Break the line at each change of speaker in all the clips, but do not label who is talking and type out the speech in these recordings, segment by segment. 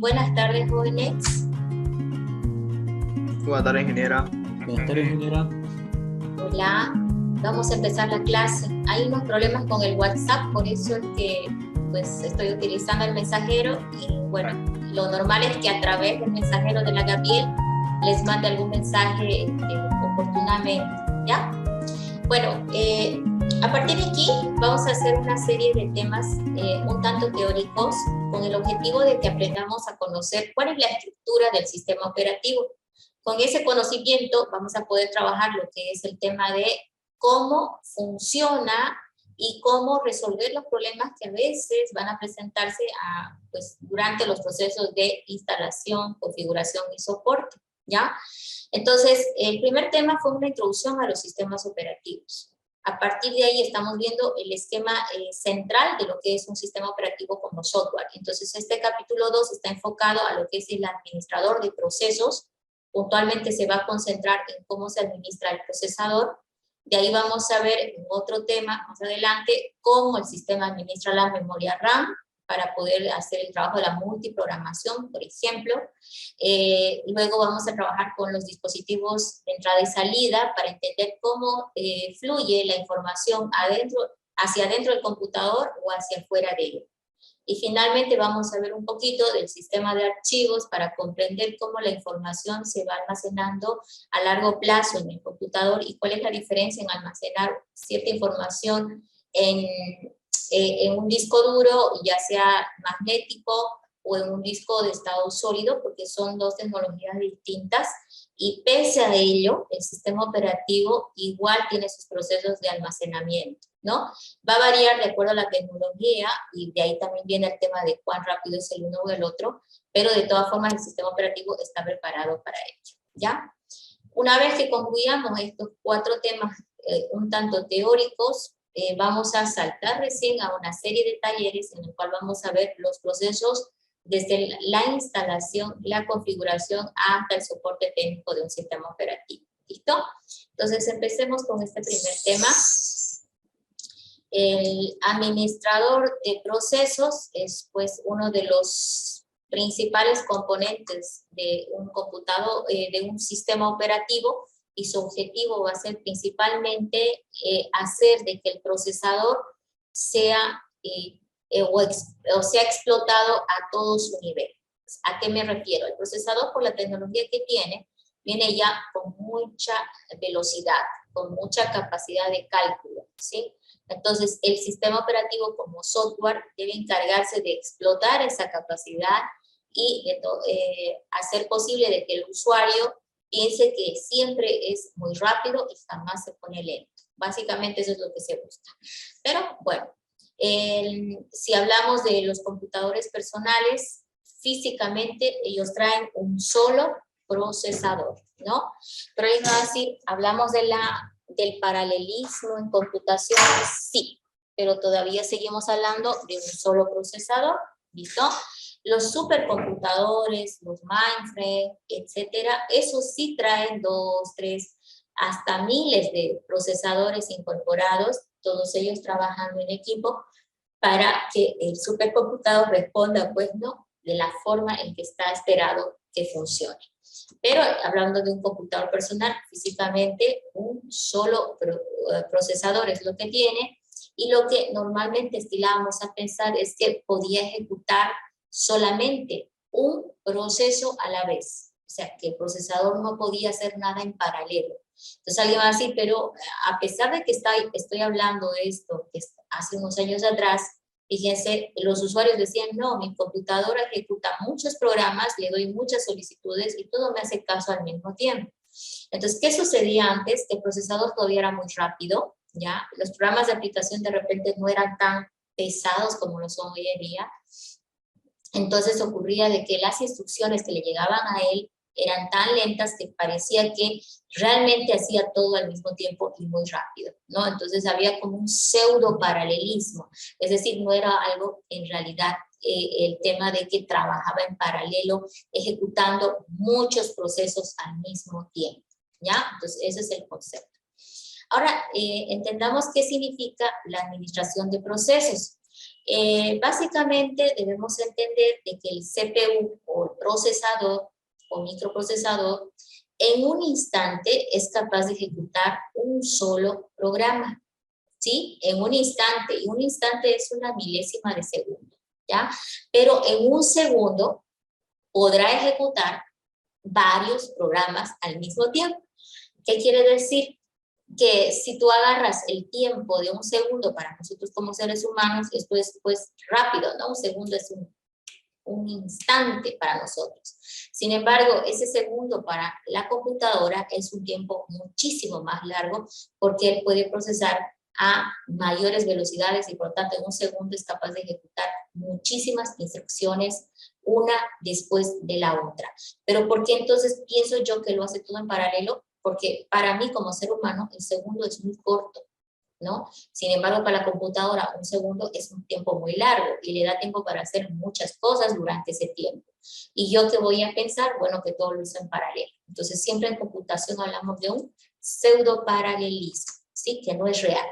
Buenas tardes, jóvenes.
Buenas tardes, ingeniera.
Buenas tardes, ingeniera.
Hola, vamos a empezar la clase. Hay unos problemas con el WhatsApp, por eso es que pues estoy utilizando el mensajero y bueno, lo normal es que a través del mensajero de la Gabriel les mande algún mensaje oportunamente, ¿ya? Bueno, a partir de aquí vamos a hacer una serie de temas un tanto teóricos con el objetivo de que aprendamos a conocer cuál es la estructura del sistema operativo. Con ese conocimiento vamos a poder trabajar lo que es el tema de cómo funciona y cómo resolver los problemas que a veces van a presentarse pues, durante los procesos de instalación, configuración y soporte, ¿ya? Entonces, el primer tema fue una introducción a los sistemas operativos. A partir de ahí estamos viendo el esquema central de lo que es un sistema operativo como software. Entonces, este capítulo 2 está enfocado a lo que es el administrador de procesos. Puntualmente se va a concentrar en cómo se administra el procesador. De ahí vamos a ver en otro tema más adelante cómo el sistema administra la memoria RAM para poder hacer el trabajo de la multiprogramación, por ejemplo. Luego vamos a trabajar con los dispositivos de entrada y salida para entender cómo fluye la información hacia adentro del computador o hacia afuera de él. Y finalmente vamos a ver un poquito del sistema de archivos para comprender cómo la información se va almacenando a largo plazo en el computador y cuál es la diferencia en almacenar cierta información en un disco duro, ya sea magnético o en un disco de estado sólido, porque son dos tecnologías distintas, y pese a ello, el sistema operativo igual tiene sus procesos de almacenamiento, ¿no? Va a variar de acuerdo a la tecnología, y de ahí también viene el tema de cuán rápido es el uno o el otro, pero de todas formas el sistema operativo está preparado para ello, ¿ya? Una vez que concluyamos estos 4 temas un tanto teóricos, vamos a saltar recién a una serie de talleres en el cual vamos a ver los procesos desde la instalación, la configuración hasta el soporte técnico de un sistema operativo. ¿Listo? Entonces empecemos con este primer tema. El administrador de procesos es pues uno de los principales componentes de un computador, de un sistema operativo, y su objetivo va a ser principalmente hacer de que el procesador sea o sea explotado a todo su nivel. ¿A qué me refiero? El procesador, por la tecnología que tiene, viene ya con mucha velocidad, con mucha capacidad de cálculo, ¿sí? Entonces, el sistema operativo como software debe encargarse de explotar esa capacidad y hacer posible de que el usuario piense que siempre es muy rápido y jamás se pone lento. Básicamente eso es lo que se busca. Pero bueno, si hablamos de los computadores personales, físicamente ellos traen un solo procesador, ¿no? Pero es decir, hablamos del paralelismo en computación, sí, pero todavía seguimos hablando de un solo procesador, ¿listo? Los supercomputadores, los mainframe, etcétera, esos sí traen 2, 3, hasta miles de procesadores incorporados, todos ellos trabajando en equipo para que el supercomputador responda, pues, ¿no?, de la forma en que está esperado que funcione. Pero hablando de un computador personal, físicamente un solo procesador es lo que tiene, y lo que normalmente estilábamos a pensar es que podía ejecutar solamente un proceso a la vez. O sea, que el procesador no podía hacer nada en paralelo. Entonces alguien va a decir, pero a pesar de que estoy hablando de esto que hace unos años atrás, fíjense, los usuarios decían, no, mi computadora ejecuta muchos programas, le doy muchas solicitudes y todo me hace caso al mismo tiempo. Entonces, ¿qué sucedía antes? El procesador todavía era muy rápido, ¿ya? Los programas de aplicación de repente no eran tan pesados como lo son hoy en día. Entonces ocurría de que las instrucciones que le llegaban a él eran tan lentas que parecía que realmente hacía todo al mismo tiempo y muy rápido, ¿no? Entonces había como un pseudo paralelismo, es decir, no era algo en realidad el tema de que trabajaba en paralelo, ejecutando muchos procesos al mismo tiempo, ¿ya? Entonces ese es el concepto. Ahora, entendamos qué significa la administración de procesos. Básicamente debemos entender de que el CPU o el procesador o microprocesador en un instante es capaz de ejecutar un solo programa, ¿sí? En un instante, y un instante es una milésima de segundo, ¿ya? Pero en un segundo podrá ejecutar varios programas al mismo tiempo. ¿Qué quiere decir? Que si tú agarras el tiempo de un segundo para nosotros como seres humanos, esto es pues rápido, ¿no? Un segundo es un instante para nosotros. Sin embargo, ese segundo para la computadora es un tiempo muchísimo más largo porque él puede procesar a mayores velocidades y por lo tanto en un segundo es capaz de ejecutar muchísimas instrucciones una después de la otra. Pero ¿por qué entonces pienso yo que lo hace todo en paralelo? Porque para mí como ser humano el segundo es muy corto, ¿no? Sin embargo, para la computadora un segundo es un tiempo muy largo y le da tiempo para hacer muchas cosas durante ese tiempo. ¿Y yo qué voy a pensar? Bueno, que todo lo hizo en paralelo. Entonces, siempre en computación hablamos de un pseudo paralelismo, ¿sí? Que no es real.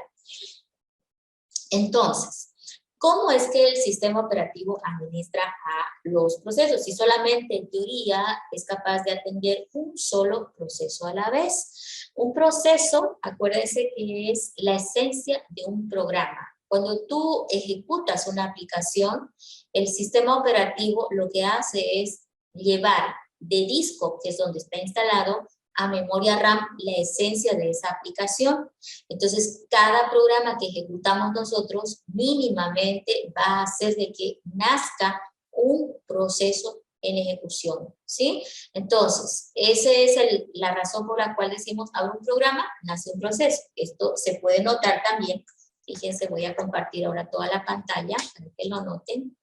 Entonces, ¿cómo es que el sistema operativo administra a los procesos? Si solamente en teoría es capaz de atender un solo proceso a la vez. Un proceso, acuérdense que es la esencia de un programa. Cuando tú ejecutas una aplicación, el sistema operativo lo que hace es llevar de disco, que es donde está instalado, a memoria RAM la esencia de esa aplicación. Entonces, cada programa que ejecutamos nosotros mínimamente va a hacer de que nazca un proceso en ejecución, ¿sí? Entonces, esa es la razón por la cual decimos, abre un programa, nace un proceso. Esto se puede notar también. Fíjense, voy a compartir ahora toda la pantalla para que lo noten.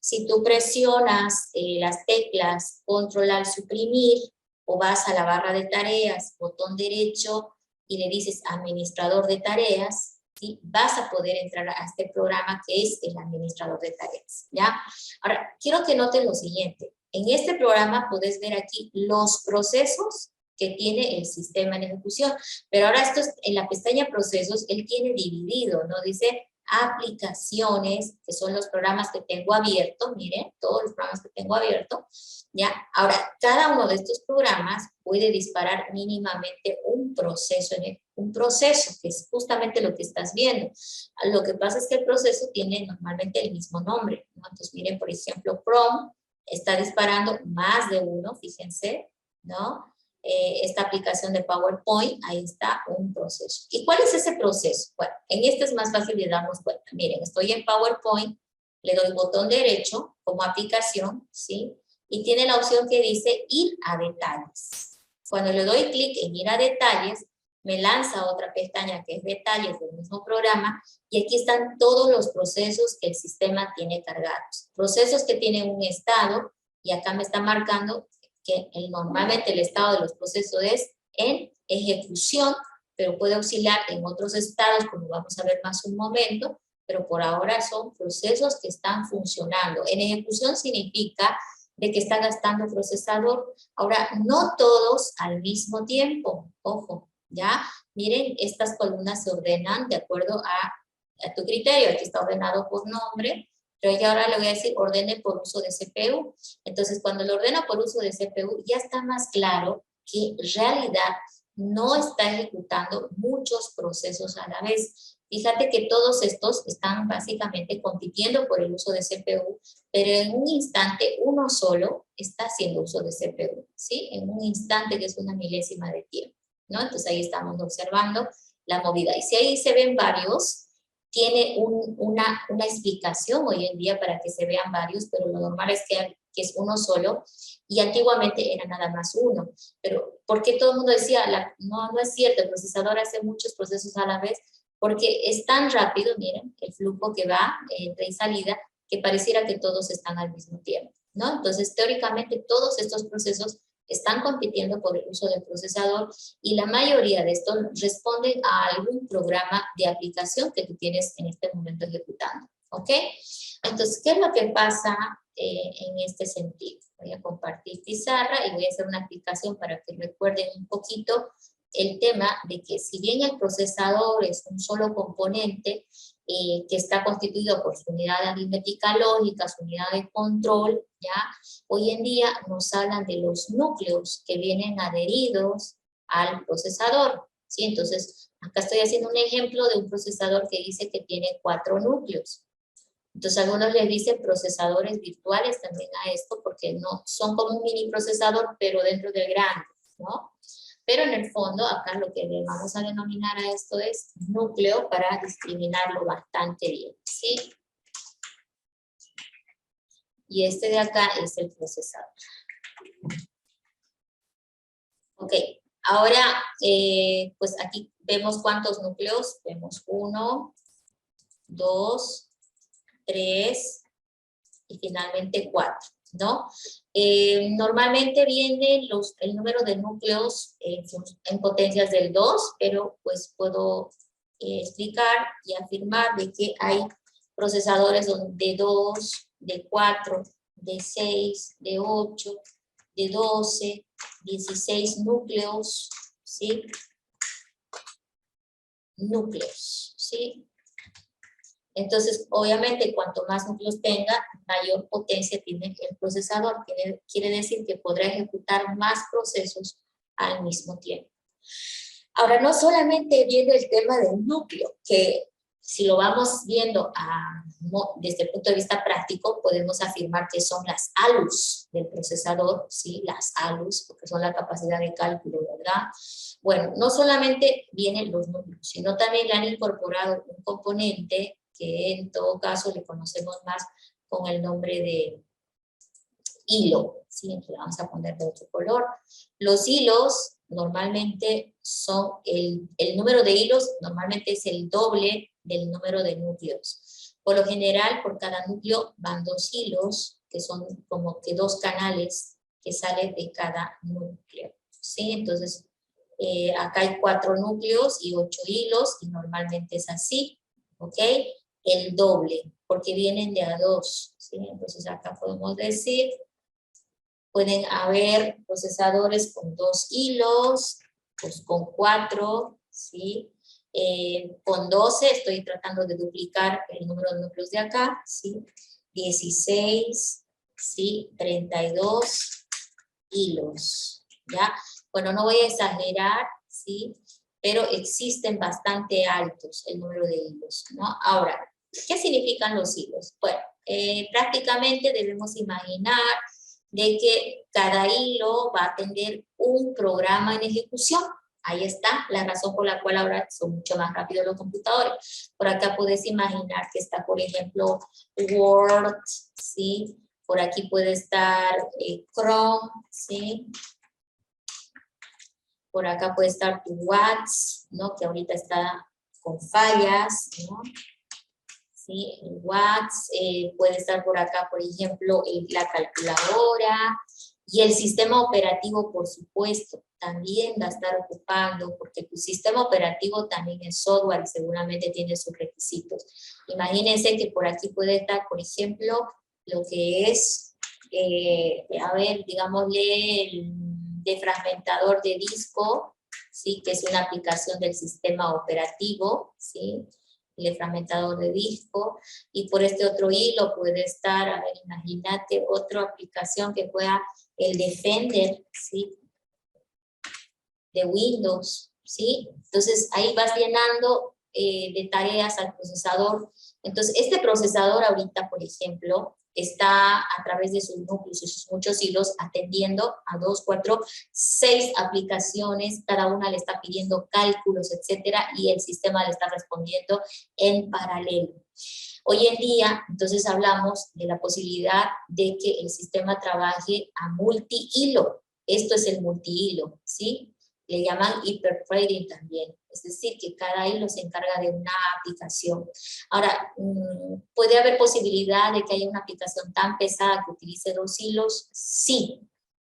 Si tú presionas las teclas control al suprimir, o vas a la barra de tareas, botón derecho, y le dices administrador de tareas, ¿sí? Vas a poder entrar a este programa que es el administrador de tareas, ¿ya? Ahora, quiero que noten lo siguiente. En este programa puedes ver aquí los procesos que tiene el sistema en ejecución, pero ahora esto es, en la pestaña procesos, él tiene dividido, ¿no? Dice aplicaciones, que son los programas que tengo abiertos, miren, todos los programas que tengo abiertos, ¿ya? Ahora, cada uno de estos programas puede disparar mínimamente un proceso, que es justamente lo que estás viendo. Lo que pasa es que el proceso tiene normalmente el mismo nombre, ¿no? Entonces, miren, por ejemplo, Chrome está disparando más de uno, fíjense, ¿no? Esta aplicación de PowerPoint, ahí está un proceso. ¿Y cuál es ese proceso? Bueno, en este es más fácil de darnos cuenta. Miren, estoy en PowerPoint, le doy botón derecho como aplicación, ¿sí? Y tiene la opción que dice ir a detalles. Cuando le doy clic en ir a detalles, me lanza otra pestaña que es detalles del mismo programa y aquí están todos los procesos que el sistema tiene cargados. Procesos que tienen un estado y acá me está marcando que normalmente el estado de los procesos es en ejecución, pero puede oscilar en otros estados, como vamos a ver más un momento, pero por ahora son procesos que están funcionando. En ejecución significa de que está gastando procesador. Ahora, no todos al mismo tiempo, ojo, ¿ya? Miren, estas columnas se ordenan de acuerdo a tu criterio. Aquí está ordenado por nombre, pero ya ahora le voy a decir ordene por uso de CPU. Entonces, cuando lo ordeno por uso de CPU, ya está más claro que en realidad no está ejecutando muchos procesos a la vez. Fíjate que todos estos están básicamente compitiendo por el uso de CPU, pero en un instante uno solo está haciendo uso de CPU, ¿sí? En un instante que es una milésima de tiempo, ¿no? Entonces ahí estamos observando la movida. Y si ahí se ven varios, tiene una explicación hoy en día para que se vean varios, pero lo normal es que es uno solo, y antiguamente era nada más uno. Pero ¿por qué todo el mundo decía, no es cierto, el procesador hace muchos procesos a la vez? Porque es tan rápido, miren, el flujo que va entre y salida, que pareciera que todos están al mismo tiempo, ¿no? Entonces, teóricamente, todos estos procesos están compitiendo por el uso del procesador y la mayoría de estos responden a algún programa de aplicación que tú tienes en este momento ejecutando, ¿ok? Entonces, ¿qué es lo que pasa en este sentido? Voy a compartir pizarra y voy a hacer una aplicación para que recuerden un poquito el tema de que si bien el procesador es un solo componente, que está constituido por su unidad de aritmética lógica, su unidad de control, ¿ya? Hoy en día nos hablan de los núcleos que vienen adheridos al procesador, ¿sí? Entonces, acá estoy haciendo un ejemplo de un procesador que dice que tiene 4 núcleos. Entonces, algunos les dicen procesadores virtuales también a esto, porque no son como un mini procesador, pero dentro del grande, ¿no? Pero en el fondo, acá lo que le vamos a denominar a esto es núcleo para discriminarlo bastante bien, ¿sí? Y este de acá es el procesador. Ok, ahora, pues aquí vemos cuántos núcleos. Vemos 1, 2, 3 y finalmente 4, ¿no? Normalmente viene el número de núcleos en potencias del 2, pero pues puedo explicar y afirmar de que hay procesadores de 2, de 4, de 6, de 8, de 12, 16 núcleos, ¿sí? Núcleos, ¿sí? Entonces, obviamente, cuanto más núcleos tenga, mayor potencia tiene el procesador. Quiere decir que podrá ejecutar más procesos al mismo tiempo. Ahora, no solamente viene el tema del núcleo, que si lo vamos viendo desde el punto de vista práctico, podemos afirmar que son las ALUs del procesador, ¿sí? Las ALUs, porque son la capacidad de cálculo, ¿verdad? Bueno, no solamente vienen los núcleos, sino también le han incorporado un componente que en todo caso le conocemos más con el nombre de hilo, ¿sí? Entonces vamos a poner de otro color. Los hilos normalmente son, el número de hilos normalmente es el doble del número de núcleos. Por lo general, por cada núcleo van 2 hilos, que son como que 2 canales que salen de cada núcleo, ¿sí? Entonces, acá hay 4 núcleos y 8 hilos, y normalmente es así, ¿ok? El doble, porque vienen de a 2, ¿sí? Entonces acá podemos decir, pueden haber procesadores con 2 hilos, pues con 4, ¿sí? Con 12 estoy tratando de duplicar el número de núcleos de acá, ¿sí? 16, ¿sí? 32 hilos, ¿ya? Bueno, no voy a exagerar, ¿sí? Pero existen bastante altos el número de hilos, ¿no? Ahora, ¿qué significan los hilos? Bueno, prácticamente debemos imaginar de que cada hilo va a tener un programa en ejecución. Ahí está la razón por la cual ahora son mucho más rápidos los computadores. Por acá puedes imaginar que está, por ejemplo, Word, ¿sí? Por aquí puede estar Chrome, ¿sí? Por acá puede estar tu WhatsApp, ¿no? Que ahorita está con fallas, ¿no? ¿Sí? El WhatsApp, puede estar por acá, por ejemplo, la calculadora, y el sistema operativo, por supuesto, también va a estar ocupando, porque tu sistema operativo también es software y seguramente tiene sus requisitos. Imagínense que por aquí puede estar, por ejemplo, lo que es, a ver, digámosle, el defragmentador de disco, ¿sí? Que es una aplicación del sistema operativo, ¿sí? El fragmentador de disco, y por este otro hilo puede estar, a ver, imagínate otra aplicación que pueda, el Defender, ¿sí? De Windows, ¿sí? Entonces ahí vas llenando de tareas al procesador. Entonces este procesador ahorita, por ejemplo, está a través de sus núcleos y sus muchos hilos atendiendo a 2, 4, 6 aplicaciones, cada una le está pidiendo cálculos, etcétera, y el sistema le está respondiendo en paralelo. Hoy en día, entonces hablamos de la posibilidad de que el sistema trabaje a multi-hilo. Esto es el multi-hilo, ¿sí? Le llaman hyperthreading también, es decir, que cada hilo se encarga de una aplicación. Ahora, ¿puede haber posibilidad de que haya una aplicación tan pesada que utilice 2 hilos? Sí,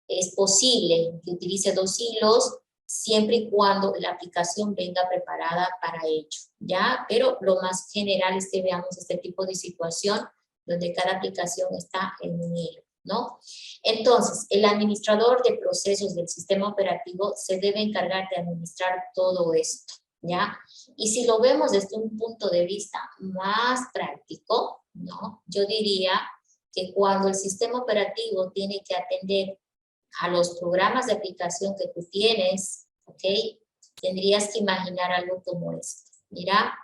es posible que utilice 2 hilos, siempre y cuando la aplicación venga preparada para ello, ¿ya? Pero lo más general es que veamos este tipo de situación donde cada aplicación está en un hilo, ¿no? Entonces, el administrador de procesos del sistema operativo se debe encargar de administrar todo esto, ¿ya? Y si lo vemos desde un punto de vista más práctico, ¿no? Yo diría que cuando el sistema operativo tiene que atender a los programas de aplicación que tú tienes, ¿ok? Tendrías que imaginar algo como esto. Mira,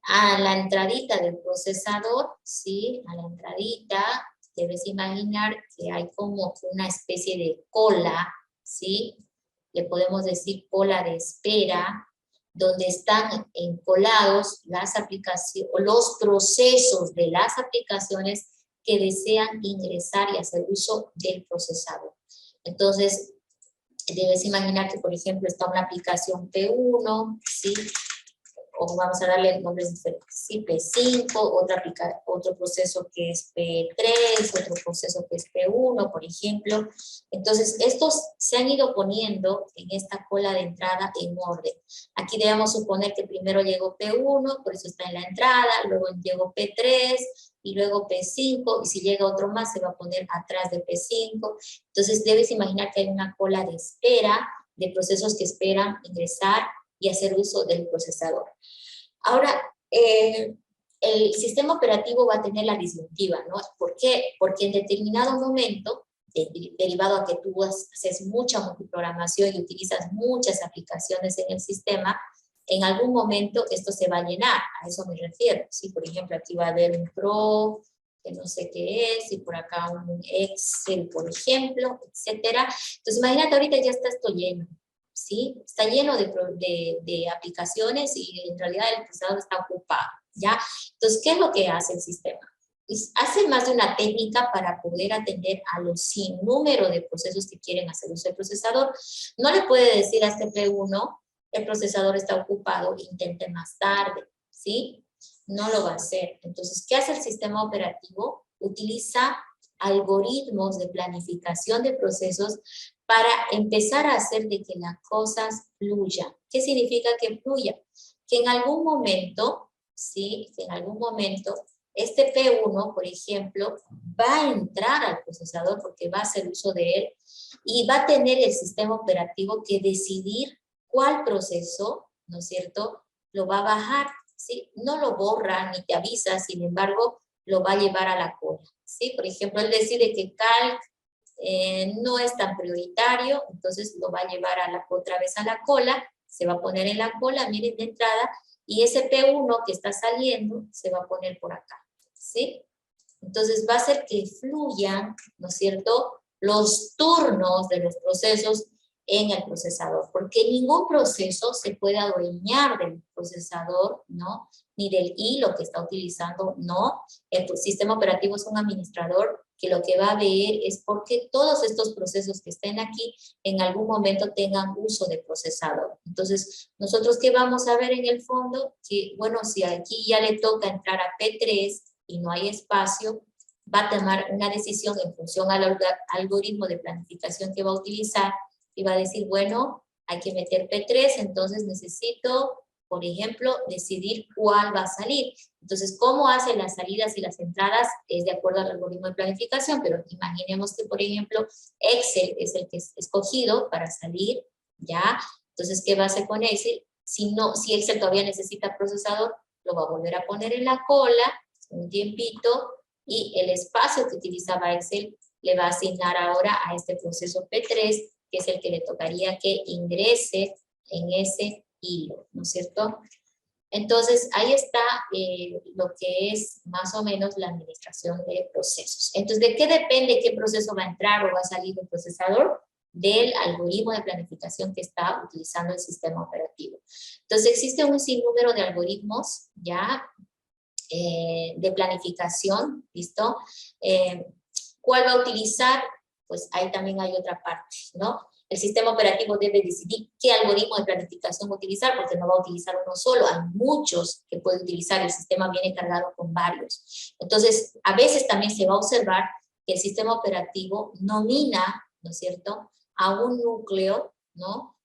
a la entradita del procesador, ¿sí? A la entradita, debes imaginar que hay como una especie de cola, ¿sí? Le podemos decir cola de espera, donde están encolados las aplicaciones, o los procesos de las aplicaciones que desean ingresar y hacer uso del procesador. Entonces, debes imaginar que, por ejemplo, está una aplicación P1, ¿sí? O vamos a darle nombres diferentes, ¿sí? P5, otro proceso que es P3, otro proceso que es P1, por ejemplo. Entonces, estos se han ido poniendo en esta cola de entrada en orden. Aquí debemos suponer que primero llegó P1, por eso está en la entrada, luego llegó P3, y luego P5, y si llega otro más se va a poner atrás de P5. Entonces, debes imaginar que hay una cola de espera de procesos que esperan ingresar y hacer uso del procesador. Ahora, el sistema operativo va a tener la disyuntiva, ¿no? ¿Por qué? Porque en determinado momento, derivado a que tú haces mucha multiprogramación y utilizas muchas aplicaciones en el sistema, en algún momento esto se va a llenar, a eso me refiero. ¿Sí? Por ejemplo, aquí va a haber un Pro, que no sé qué es, y por acá un Excel, por ejemplo, etcétera. Entonces, imagínate, ahorita ya está esto lleno. ¿Sí? Está lleno de aplicaciones y en realidad el procesador está ocupado, ¿ya? Entonces, ¿qué es lo que hace el sistema? Pues hace más de una técnica para poder atender a los sinnúmero de procesos que quieren hacer uso del procesador. No le puede decir a este P1, el procesador está ocupado, intente más tarde, ¿sí? No lo va a hacer. Entonces, ¿qué hace el sistema operativo? Utiliza algoritmos de planificación de procesos para empezar a hacer de que las cosas fluyan. ¿Qué significa que fluya? Que en algún momento, ¿sí? Que en algún momento, este P1, por ejemplo, va a entrar al procesador porque va a hacer uso de él y va a tener el sistema operativo que decidir cuál proceso, ¿no es cierto?, lo va a bajar, ¿sí? No lo borra ni te avisa, sin embargo, lo va a llevar a la cola, ¿sí? Por ejemplo, él decide que Calc no es tan prioritario, entonces lo va a llevar otra vez a la cola, se va a poner en la cola, miren de entrada, y ese P1 que está saliendo se va a poner por acá, ¿sí? Entonces va a hacer que fluyan, ¿no es cierto?, los turnos de los procesos en el procesador, porque ningún proceso se puede adueñar del procesador, ¿no?, ni del hilo que está utilizando, no. El sistema operativo es un administrador que lo que va a ver es porque todos estos procesos que estén aquí en algún momento tengan uso de procesador. Entonces, nosotros ¿qué vamos a ver en el fondo? Que, bueno, si aquí ya le toca entrar a P3 y no hay espacio, va a tomar una decisión en función al algoritmo de planificación que va a utilizar y va a decir, bueno, hay que meter P3, entonces necesito, por ejemplo, decidir cuál va a salir. Entonces, cómo hace las salidas y las entradas es de acuerdo al algoritmo de planificación, pero imaginemos que, por ejemplo, Excel es el que es escogido para salir, ¿ya? Entonces, ¿qué va a hacer con Excel? Si Excel todavía necesita procesador, lo va a volver a poner en la cola un tiempito y el espacio que utilizaba Excel le va a asignar ahora a este proceso P3, que es el que le tocaría que ingrese en ese hilo, ¿no es cierto? Entonces, ahí está lo que es más o menos la administración de procesos. Entonces, ¿de qué depende qué proceso va a entrar o va a salir del procesador? Del algoritmo de planificación que está utilizando el sistema operativo. Entonces, existe un sinnúmero de algoritmos, ¿ya?, de planificación, ¿listo? ¿Cuál va a utilizar? Pues ahí también hay otra parte, ¿no? El sistema operativo debe decidir qué algoritmo de planificación utilizar, porque no va a utilizar uno solo, hay muchos que puede utilizar, el sistema viene cargado con varios. Entonces, a veces también se va a observar que el sistema operativo nomina, ¿no es cierto?, a un núcleo, ¿no?,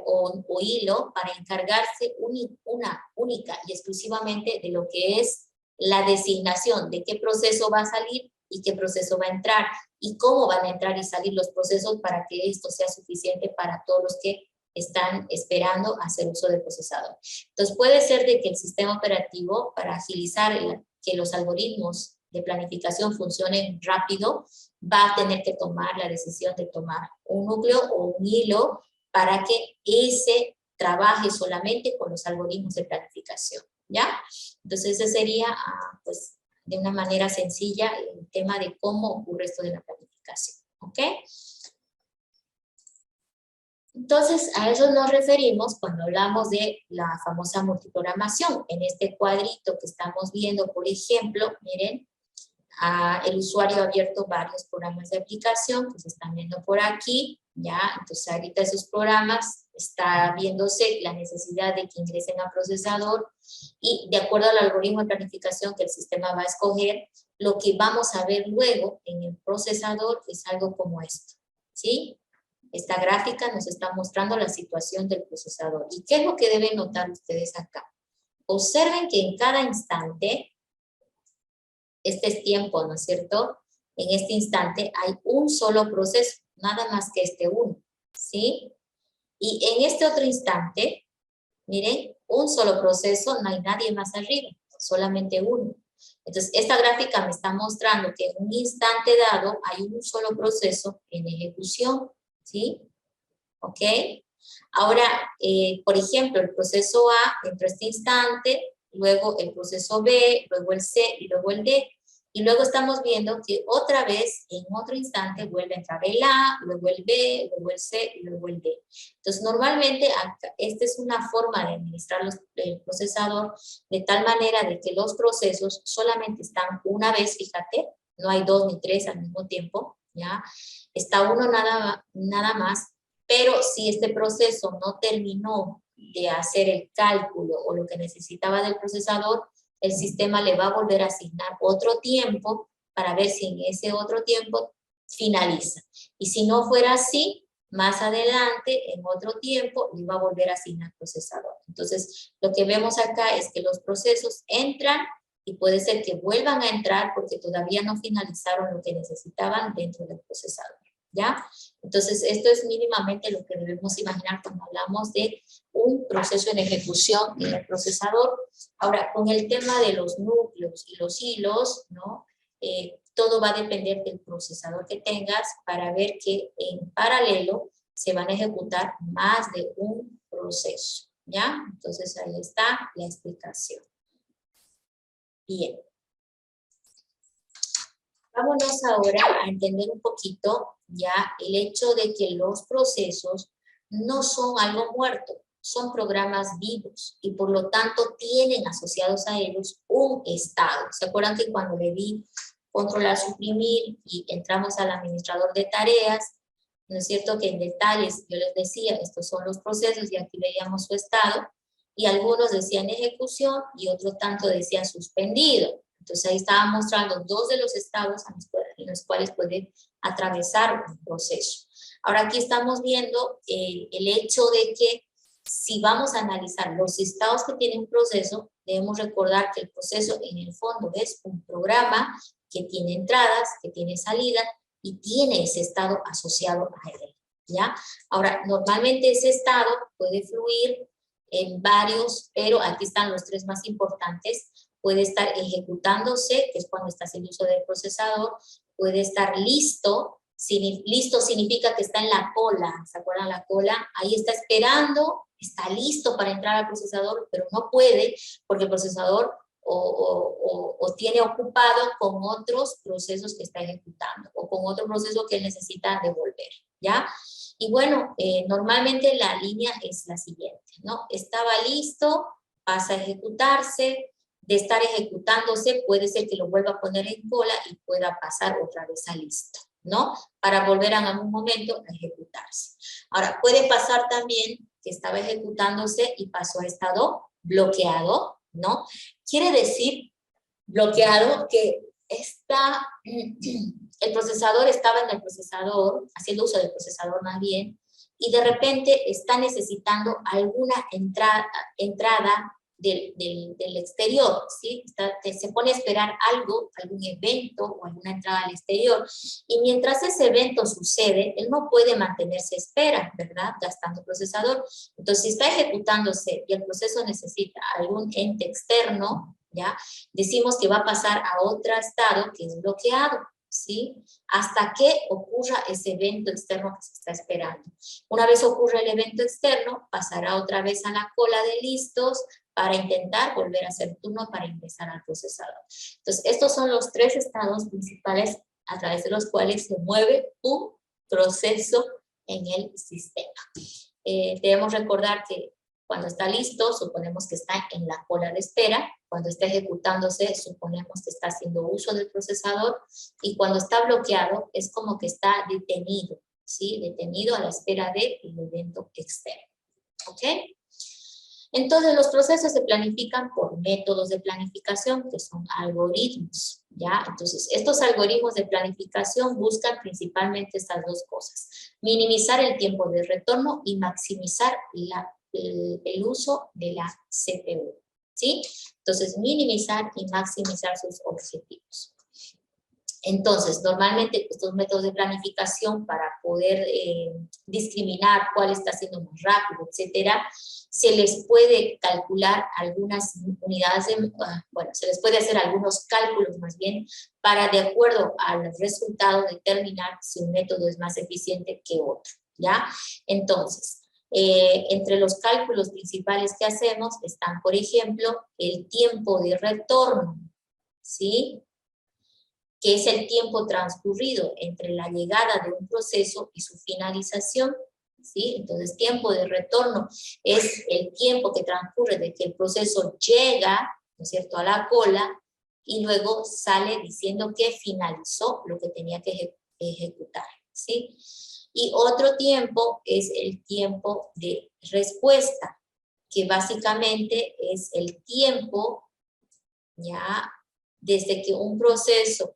o hilo para encargarse una única y exclusivamente de lo que es la designación de qué proceso va a salir y qué proceso va a entrar y cómo van a entrar y salir los procesos para que esto sea suficiente para todos los que están esperando hacer uso del procesador. Entonces puede ser de que el sistema operativo, para agilizar que los algoritmos de planificación funcionen rápido, va a tener que tomar la decisión de tomar un núcleo o un hilo para que ese trabaje solamente con los algoritmos de planificación, ¿ya? Entonces ese sería, pues, de una manera sencilla el tema de cómo ocurre esto de la planificación, ¿ok? Entonces, a eso nos referimos cuando hablamos de la famosa multiprogramación. En este cuadrito que estamos viendo, por ejemplo, miren, el usuario ha abierto varios programas de aplicación que se están viendo por aquí, ¿ya? Entonces, ahorita esos programas está viéndose la necesidad de que ingresen al procesador y de acuerdo al algoritmo de planificación que el sistema va a escoger, lo que vamos a ver luego en el procesador es algo como esto, ¿sí? Esta gráfica nos está mostrando la situación del procesador. ¿Y qué es lo que deben notar ustedes acá? Observen que en cada instante, este es tiempo, ¿no es cierto? En este instante hay un solo proceso, nada más que este uno, ¿sí? Y en este otro instante, miren, un solo proceso, no hay nadie más arriba, solamente uno. Entonces, esta gráfica me está mostrando que en un instante dado hay un solo proceso en ejecución, ¿sí? ¿Ok? Ahora, por ejemplo, el proceso A entró este instante, luego el proceso B, luego el C y luego el D. Y luego estamos viendo que otra vez, en otro instante, vuelve a entrar el A, luego el B, luego el C y luego el D. Entonces, normalmente, esta es una forma de administrar el procesador de tal manera de que los procesos solamente están una vez, fíjate, no hay dos ni tres al mismo tiempo, ¿ya? Está uno nada más, pero si este proceso no terminó de hacer el cálculo o lo que necesitaba del procesador, el sistema le va a volver a asignar otro tiempo para ver si en ese otro tiempo finaliza. Y si no fuera así, más adelante, en otro tiempo, le va a volver a asignar procesador. Entonces, lo que vemos acá es que los procesos entran y puede ser que vuelvan a entrar porque todavía no finalizaron lo que necesitaban dentro del procesador, ¿ya? Entonces, esto es mínimamente lo que debemos imaginar cuando hablamos de un proceso en ejecución en el procesador. Ahora, con el tema de los núcleos y los hilos, ¿no? Todo va a depender del procesador que tengas para ver que en paralelo se van a ejecutar más de un proceso, ¿ya? Entonces, ahí está la explicación. Bien. Vámonos ahora a entender un poquito ya el hecho de que los procesos no son algo muerto, son programas vivos y por lo tanto tienen asociados a ellos un estado. ¿Se acuerdan que cuando le di controlar, suprimir y entramos al administrador de tareas, no es cierto que en detalles yo les decía, estos son los procesos y aquí veíamos su estado y algunos decían ejecución y otro tanto decían suspendido. Entonces ahí estaba mostrando dos de los estados en los cuales puede atravesar un proceso. Ahora aquí estamos viendo el hecho de que si vamos a analizar los estados que tiene un proceso, debemos recordar que el proceso en el fondo es un programa que tiene entradas, que tiene salida y tiene ese estado asociado a él, ¿ya? Ahora, normalmente ese estado puede fluir en varios, pero aquí están los tres más importantes. Puede estar ejecutándose, que es cuando está haciendo uso del procesador, puede estar listo, listo significa que está en la cola, ¿se acuerdan la cola? Ahí está esperando, está listo para entrar al procesador, pero no puede porque el procesador o tiene ocupado con otros procesos que está ejecutando o con otro proceso que necesita devolver, ¿ya? Y bueno, normalmente la línea es la siguiente, ¿no? Estaba listo, pasa a ejecutarse, de estar ejecutándose puede ser que lo vuelva a poner en cola y pueda pasar otra vez a listo, ¿no? Para volver en algún momento a ejecutarse. Ahora, puede pasar también que estaba ejecutándose y pasó a estado bloqueado, ¿no? Quiere decir bloqueado que el procesador estaba en el procesador, haciendo uso del procesador más bien, y de repente está necesitando alguna entrada del exterior, ¿sí? Se pone a esperar algo, algún evento o alguna entrada al exterior, y mientras ese evento sucede, él no puede mantenerse a espera, ¿verdad? Gastando procesador. Entonces, si está ejecutándose y el proceso necesita algún ente externo, ¿ya? Decimos que va a pasar a otro estado que es bloqueado, ¿sí? Hasta que ocurra ese evento externo que se está esperando. Una vez ocurre el evento externo, pasará otra vez a la cola de listos para intentar volver a hacer turno para ingresar al procesador. Entonces, estos son los tres estados principales a través de los cuales se mueve un proceso en el sistema. Debemos recordar que cuando está listo, suponemos que está en la cola de espera. Cuando está ejecutándose, suponemos que está haciendo uso del procesador. Y cuando está bloqueado, es como que está detenido, ¿sí? Detenido a la espera del evento externo. ¿Ok? Entonces, los procesos se planifican por métodos de planificación, que son algoritmos, ¿ya? Entonces, estos algoritmos de planificación buscan principalmente estas dos cosas: minimizar el tiempo de retorno y maximizar el uso de la CPU, ¿sí? Entonces, minimizar y maximizar sus objetivos. Entonces, normalmente estos métodos de planificación, para poder discriminar cuál está siendo más rápido, etcétera, se les puede calcular algunas unidades, bueno, se les puede hacer algunos cálculos más bien, para, de acuerdo al resultado, determinar si un método es más eficiente que otro, ¿ya? Entonces, entre los cálculos principales que hacemos están, por ejemplo, el tiempo de retorno, ¿sí? Que es el tiempo transcurrido entre la llegada de un proceso y su finalización, ¿sí? Entonces, tiempo de retorno es el tiempo que transcurre de que el proceso llega, ¿no es cierto?, a la cola, y luego sale diciendo que finalizó lo que tenía que ejecutar, ¿sí? Y otro tiempo es el tiempo de respuesta, que básicamente es el tiempo, ya, desde que un proceso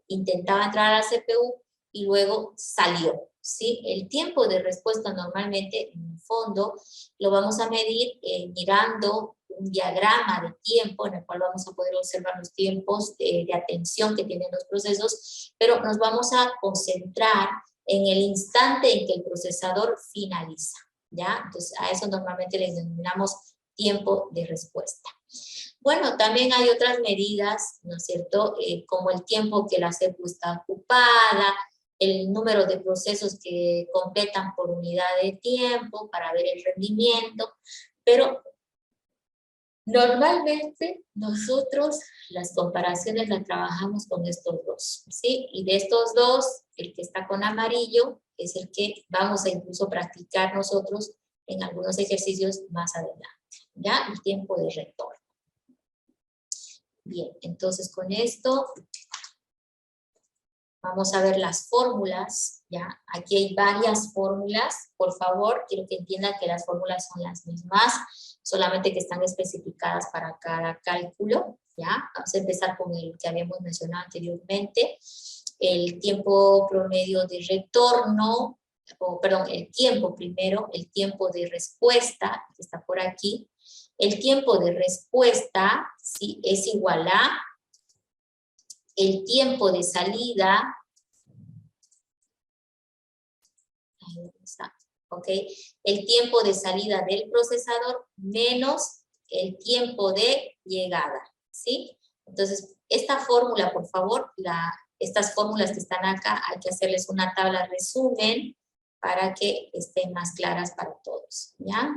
intentaba entrar a la CPU y luego salió, ¿sí? El tiempo de respuesta normalmente, en el fondo, lo vamos a medir mirando un diagrama de tiempo en el cual vamos a poder observar los tiempos de atención que tienen los procesos, pero nos vamos a concentrar en el instante en que el procesador finaliza, ¿ya? Entonces, a eso normalmente le denominamos tiempo de respuesta. Bueno, también hay otras medidas, ¿no es cierto?, como el tiempo que la CPU está ocupada, el número de procesos que completan por unidad de tiempo para ver el rendimiento, pero normalmente nosotros las comparaciones las trabajamos con estos dos, ¿sí? Y de estos dos, el que está con amarillo es el que vamos a incluso practicar nosotros en algunos ejercicios más adelante, ¿ya? El tiempo de retorno. Bien, entonces con esto vamos a ver las fórmulas, ¿ya? Aquí hay varias fórmulas. Por favor, quiero que entiendan que las fórmulas son las mismas, solamente que están especificadas para cada cálculo, ¿ya? Vamos a empezar con el que habíamos mencionado anteriormente, el tiempo promedio de retorno, perdón, el tiempo primero, el tiempo de respuesta, que está por aquí. El tiempo de respuesta, ¿sí?, es igual a el tiempo de salida, ¿ok? El tiempo de salida del procesador menos el tiempo de llegada, ¿sí? Entonces, esta fórmula, por favor, estas fórmulas que están acá, hay que hacerles una tabla resumen para que estén más claras para todos, ¿ya?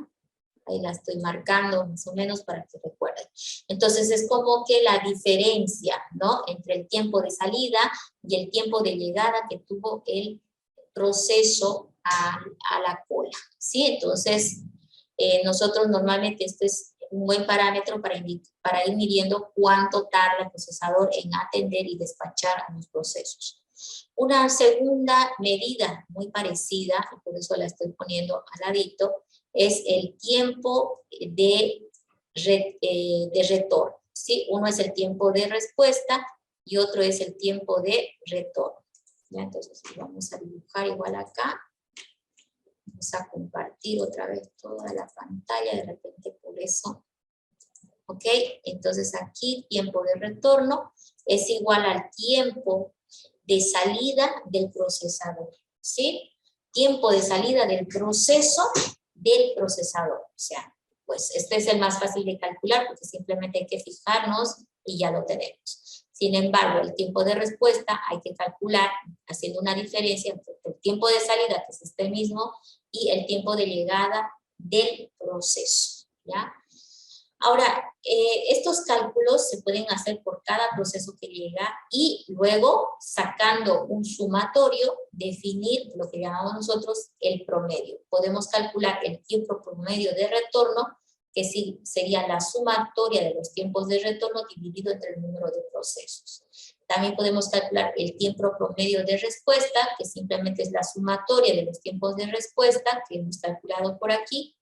Ahí la estoy marcando más o menos para que recuerden. Entonces es como que la diferencia, ¿no?, entre el tiempo de salida y el tiempo de llegada que tuvo el proceso a la cola, ¿sí? Entonces nosotros normalmente este es un buen parámetro para ir midiendo cuánto tarda el procesador en atender y despachar a los procesos. Una segunda medida muy parecida, y por eso la estoy poniendo al ladito, es el tiempo de retorno, ¿sí? Uno es el tiempo de respuesta y otro es el tiempo de retorno. ¿Ya? Entonces vamos a dibujar igual acá. Vamos a compartir otra vez toda la pantalla, de repente por eso ¿ok? Entonces aquí tiempo de retorno es igual al tiempo de salida del procesador, ¿sí? Tiempo de salida del proceso del procesador. O sea, pues este es el más fácil de calcular porque simplemente hay que fijarnos y ya lo tenemos. Sin embargo, el tiempo de respuesta hay que calcular haciendo una diferencia entre el tiempo de salida, que es este mismo, y el tiempo de llegada del proceso, ¿ya? Ahora, estos cálculos se pueden hacer por cada proceso que llega y luego, sacando un sumatorio, definir lo que llamamos nosotros el promedio. Podemos calcular el tiempo promedio de retorno, que sí, sería la sumatoria de los tiempos de retorno dividido entre el número de procesos. También podemos calcular el tiempo promedio de respuesta, que simplemente es la sumatoria de los tiempos de respuesta, que hemos calculado por aquí,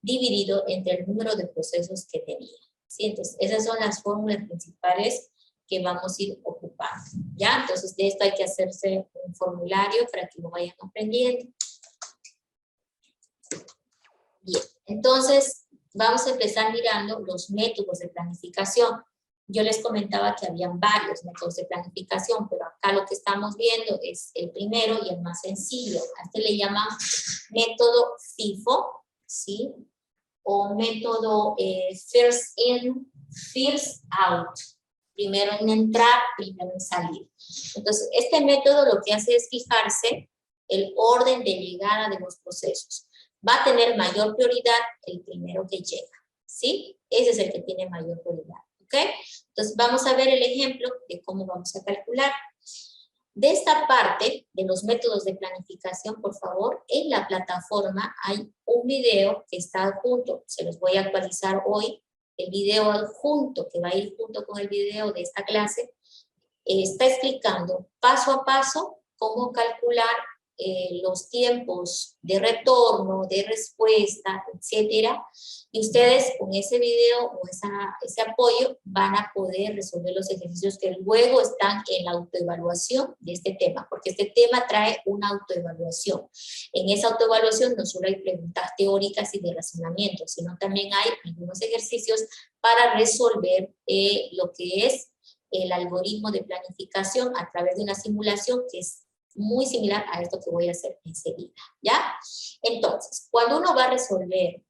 dividido entre el número de procesos que tenía. ¿Sí? Entonces, esas son las fórmulas principales que vamos a ir ocupando. ¿Ya? Entonces, de esto hay que hacerse un formulario para que lo vayan aprendiendo. Bien, entonces, vamos a empezar mirando los métodos de planificación. Yo les comentaba que habían varios métodos de planificación, pero acá lo que estamos viendo es el primero y el más sencillo. A este le llaman método FIFO, ¿sí? O método first in, first out. Primero en entrar, primero en salir. Entonces, este método lo que hace es fijarse el orden de llegada de los procesos. Va a tener mayor prioridad el primero que llega, ¿sí? Ese es el que tiene mayor prioridad, ¿ok? Entonces, vamos a ver el ejemplo de cómo vamos a calcular. De esta parte, de los métodos de planificación, por favor, en la plataforma hay un video que está adjunto. Se los voy a actualizar hoy. El video adjunto, que va a ir junto con el video de esta clase, está explicando paso a paso cómo calcular los tiempos de retorno, de respuesta, etcétera. Y ustedes con ese video o ese apoyo van a poder resolver los ejercicios que luego están en la autoevaluación de este tema, porque este tema trae una autoevaluación. En esa autoevaluación no solo hay preguntas teóricas y de razonamiento, sino también hay algunos ejercicios para resolver lo que es el algoritmo de planificación a través de una simulación que es muy similar a esto que voy a hacer enseguida, ¿ya? Entonces, cuando uno va a resolver,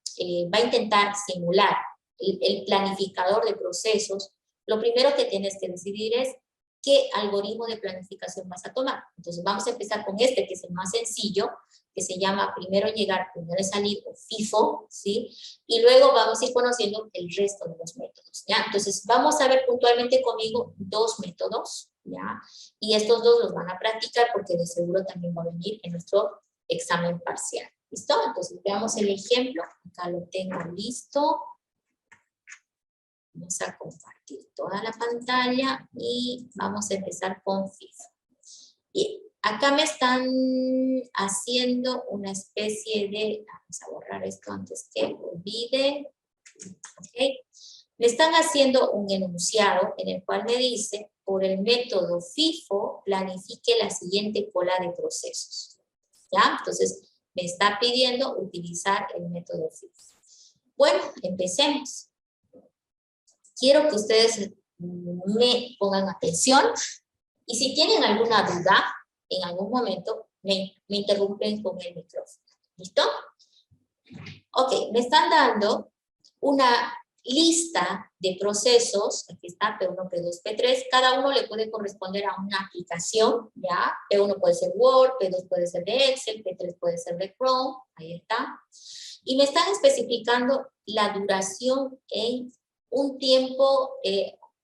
va a intentar simular el planificador de procesos, lo primero que tienes que decidir es qué algoritmo de planificación vas a tomar. Entonces, vamos a empezar con este, que es el más sencillo, que se llama primero llegar, primero salir, o FIFO, ¿sí? Y luego vamos a ir conociendo el resto de los métodos, ¿ya? Entonces, vamos a ver puntualmente conmigo dos métodos, ¿ya? Y estos dos los van a practicar porque de seguro también va a venir en nuestro examen parcial. ¿Listo? Entonces, veamos el ejemplo. Acá lo tengo listo. Vamos a compartir toda la pantalla y vamos a empezar con FIFO. Bien, acá me están haciendo una especie de, vamos a borrar esto antes que olvide, ¿ok? Me están haciendo un enunciado en el cual me dice, por el método FIFO, planifique la siguiente cola de procesos, ¿ya? Entonces, me está pidiendo utilizar el método FIFO. Bueno, empecemos. Quiero que ustedes me pongan atención y si tienen alguna duda, en algún momento me interrumpen con el micrófono. ¿Listo? Ok, me están dando una lista de procesos, aquí está P1, P2, P3, cada uno le puede corresponder a una aplicación, ¿ya? P1 puede ser Word, P2 puede ser de Excel, P3 puede ser de Chrome, ahí está. Y me están especificando la duración en un tiempo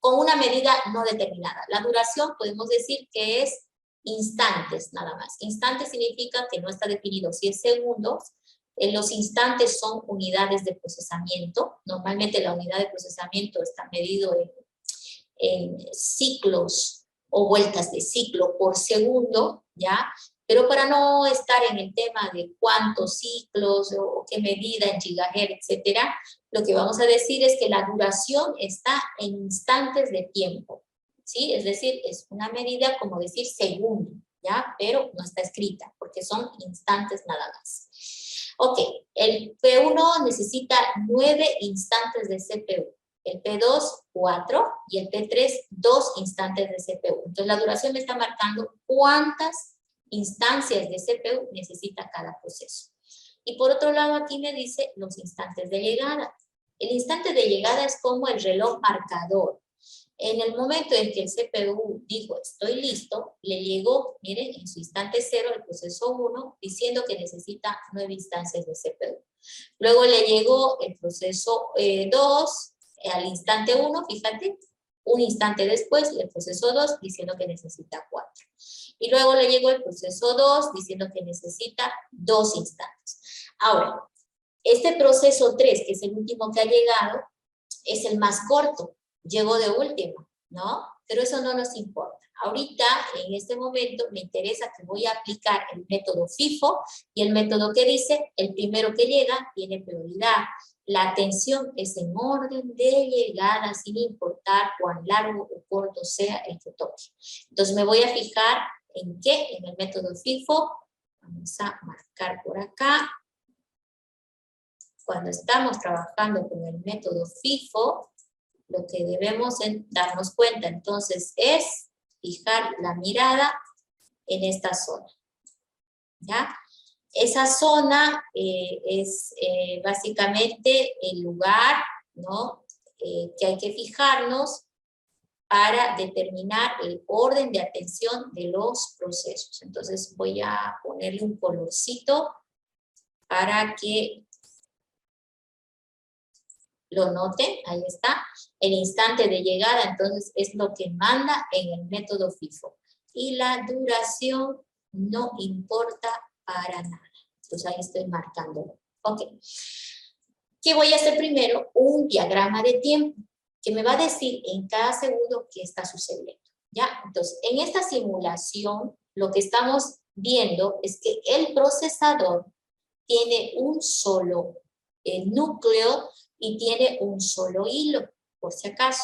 con una medida no determinada. La duración podemos decir que es instantes nada más. Instantes significa que no está definido si es segundos. Los instantes son unidades de procesamiento. Normalmente la unidad de procesamiento está medido en ciclos o vueltas de ciclo por segundo, ¿ya? Pero para no estar en el tema de cuántos ciclos o qué medida en gigahertz, etcétera, lo que vamos a decir es que la duración está en instantes de tiempo, ¿sí? Es decir, es una medida como decir segundo, ¿ya? Pero no está escrita porque son instantes nada más. Ok, el P1 necesita 9 instantes de CPU. el P2, 4, y el P3, 2 instantes de CPU. Entonces la duración me está marcando cuántas instancias de CPU necesita cada proceso. Y por otro lado aquí me dice los instantes de llegada. El instante de llegada es como el reloj marcador. En el momento en que el CPU dijo estoy listo, le llegó, miren, en su instante 0 el proceso 1 diciendo que necesita 9 instancias de CPU. Luego le llegó el proceso 2 al instante 1, fíjate, un instante después el proceso 2 diciendo que necesita 4. Y luego le llegó el proceso 2 diciendo que necesita 2 instantes. Ahora, este proceso 3, que es el último que ha llegado, es el más corto, llegó de último, ¿no? Pero eso no nos importa. Ahorita, en este momento, me interesa que voy a aplicar el método FIFO y el método que dice, el primero que llega tiene prioridad. La atención es en orden de llegada, sin importar cuán largo o corto sea el que toque. Entonces me voy a fijar en qué, en el método FIFO. Vamos a marcar por acá. Cuando estamos trabajando con el método FIFO, lo que debemos darnos cuenta entonces es fijar la mirada en esta zona, ¿ya? Esa zona es básicamente el lugar, ¿no? Que hay que fijarnos para determinar el orden de atención de los procesos. Entonces voy a ponerle un colorcito para que lo noten, ahí está. El instante de llegada, entonces, es lo que manda en el método FIFO. Y la duración no importa para nada. Entonces ahí estoy marcándolo. Ok. ¿Qué voy a hacer primero? Un diagrama de tiempo, que me va a decir en cada segundo qué está sucediendo. ¿Ya? Entonces, en esta simulación, lo que estamos viendo es que el procesador tiene un solo núcleo y tiene un solo hilo, por si acaso.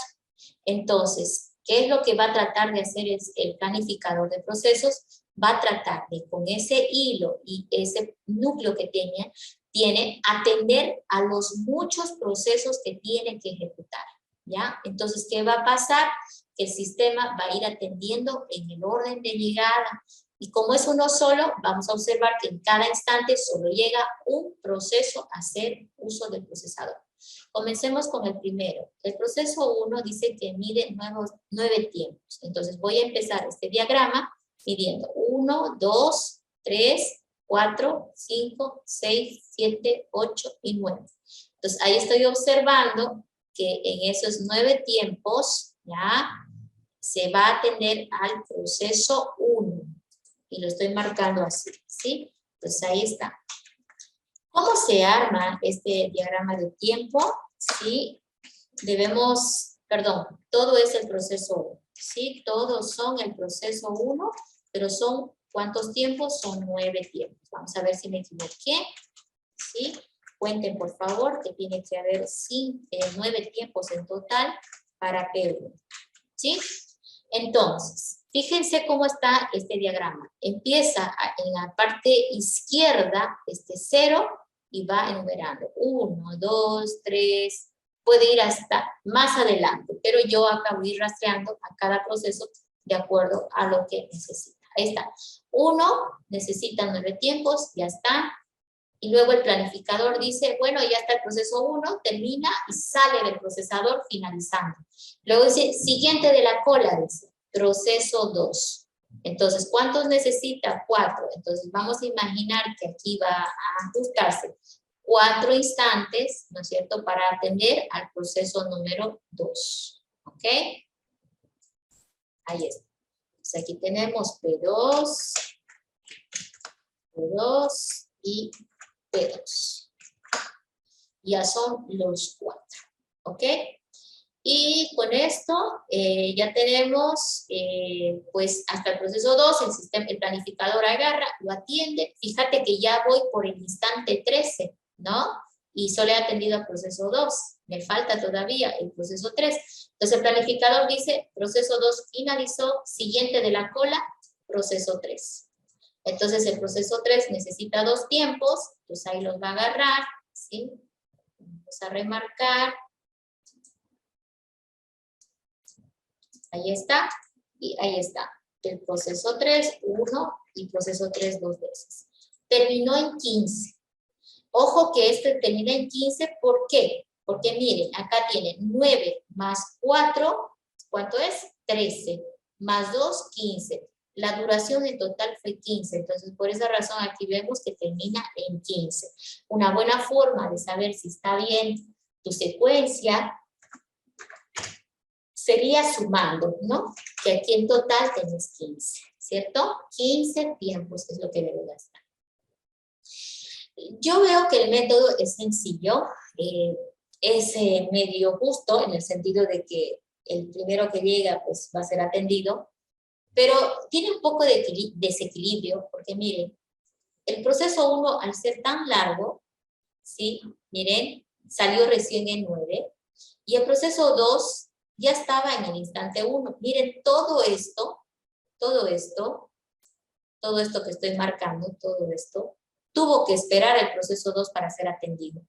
Entonces, ¿qué es lo que va a tratar de hacer el planificador de procesos? Va a tratar de, con ese hilo y ese núcleo que tiene atender a los muchos procesos que tiene que ejecutar, ¿ya? Entonces, ¿qué va a pasar? Que el sistema va a ir atendiendo en el orden de llegada. Y como es uno solo, vamos a observar que en cada instante solo llega un proceso a hacer uso del procesador. Comencemos con el primero. El proceso 1 dice que mide 9 tiempos. Entonces voy a empezar este diagrama midiendo 1, 2, 3, 4, 5, 6, 7, 8 y 9. Entonces ahí estoy observando que en esos 9 tiempos, ¿ya? Se va a atender al proceso 1. Y lo estoy marcando así, ¿sí? Entonces ahí está. ¿Cómo se arma este diagrama de tiempo? ¿Sí? Todo es el proceso 1, ¿sí? Todos son el proceso 1, pero son, ¿cuántos tiempos? Son 9 tiempos. Vamos a ver si me equivoqué, ¿sí? Cuenten, por favor, que tiene que haber 9 tiempos en total para P1, ¿sí? Entonces, fíjense cómo está este diagrama. Empieza en la parte izquierda, 0, y va enumerando 1, 2, 3, puede ir hasta más adelante, pero yo acá voy rastreando a cada proceso de acuerdo a lo que necesita. Ahí está. 1 necesita 9 tiempos, ya está. Y luego el planificador dice, bueno, ya está el proceso 1, termina y sale del procesador finalizando. Luego dice, siguiente de la cola, dice, proceso 2. Entonces, ¿cuántos necesita? 4. Entonces, vamos a imaginar que aquí va a ajustarse 4 instantes, ¿no es cierto?, para atender al proceso número 2. ¿Ok? Ahí está. Entonces, aquí tenemos P2, P2 y P2. Ya son los 4. ¿Ok? Y con esto ya tenemos, pues hasta el proceso 2, el planificador agarra, lo atiende. Fíjate que ya voy por el instante 13, ¿no? Y solo he atendido al proceso 2. Me falta todavía el proceso 3. Entonces el planificador dice, proceso 2 finalizó, siguiente de la cola, proceso 3. Entonces el proceso 3 necesita 2 tiempos, pues ahí los va a agarrar, ¿sí? Vamos a remarcar. Ahí está, y ahí está. El proceso 3, 1, y proceso 3, 2 veces. Terminó en 15. Ojo que este termina en 15, ¿por qué? Porque miren, acá tienen 9 más 4, ¿cuánto es? 13, más 2, 15. La duración en total fue 15, entonces por esa razón aquí vemos que termina en 15. Una buena forma de saber si está bien tu secuencia sería sumando, ¿no? Que aquí en total tenés 15, ¿cierto? 15 tiempos es lo que debe gastar. Yo veo que el método es sencillo, es medio justo en el sentido de que el primero que llega pues va a ser atendido, pero tiene un poco de desequilibrio, porque miren, el proceso 1 al ser tan largo, ¿sí? Miren, salió recién en 9, y el proceso 2 ya estaba en el instante 1. Miren, todo esto que estoy marcando, todo esto, tuvo que esperar el proceso 2 para ser atendido.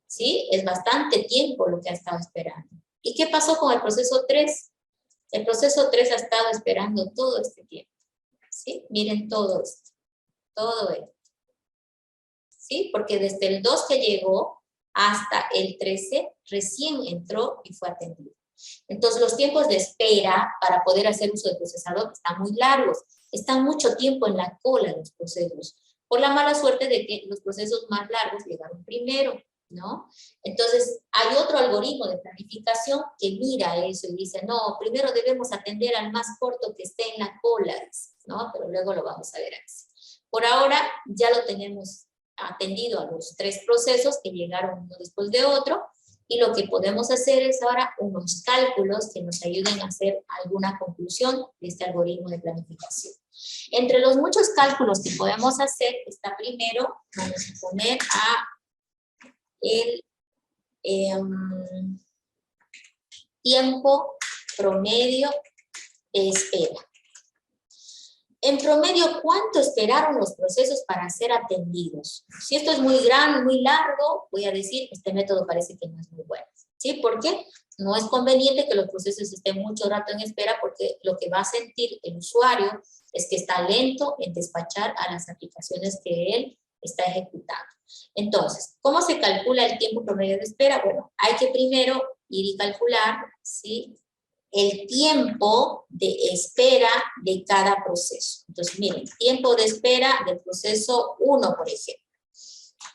¿Sí? Es bastante tiempo lo que ha estado esperando. ¿Y qué pasó con el proceso 3? El proceso 3 ha estado esperando todo este tiempo. ¿Sí? Miren todo esto. Todo esto. ¿Sí? Porque desde el 2 que llegó hasta el 13, recién entró y fue atendido. Entonces, los tiempos de espera para poder hacer uso del procesador están muy largos. Están mucho tiempo en la cola los procesos. Por la mala suerte de que los procesos más largos llegaron primero, ¿no? Entonces, hay otro algoritmo de planificación que mira eso y dice, no, primero debemos atender al más corto que esté en la cola, ¿no? Pero luego lo vamos a ver así. Por ahora, ya lo tenemos atendido a los 3 procesos que llegaron uno después de otro, y lo que podemos hacer es ahora unos cálculos que nos ayuden a hacer alguna conclusión de este algoritmo de planificación. Entre los muchos cálculos que podemos hacer, está primero, vamos a poner a el tiempo promedio de espera. En promedio, ¿cuánto esperaron los procesos para ser atendidos? Si esto es muy grande, muy largo, voy a decir, este método parece que no es muy bueno. ¿Sí? ¿Por qué? No es conveniente que los procesos estén mucho rato en espera, porque lo que va a sentir el usuario es que está lento en despachar a las aplicaciones que él está ejecutando. Entonces, ¿cómo se calcula el tiempo promedio de espera? Bueno, hay que primero ir y calcular, ¿sí?, el tiempo de espera de cada proceso. Entonces, miren, tiempo de espera del proceso 1, por ejemplo.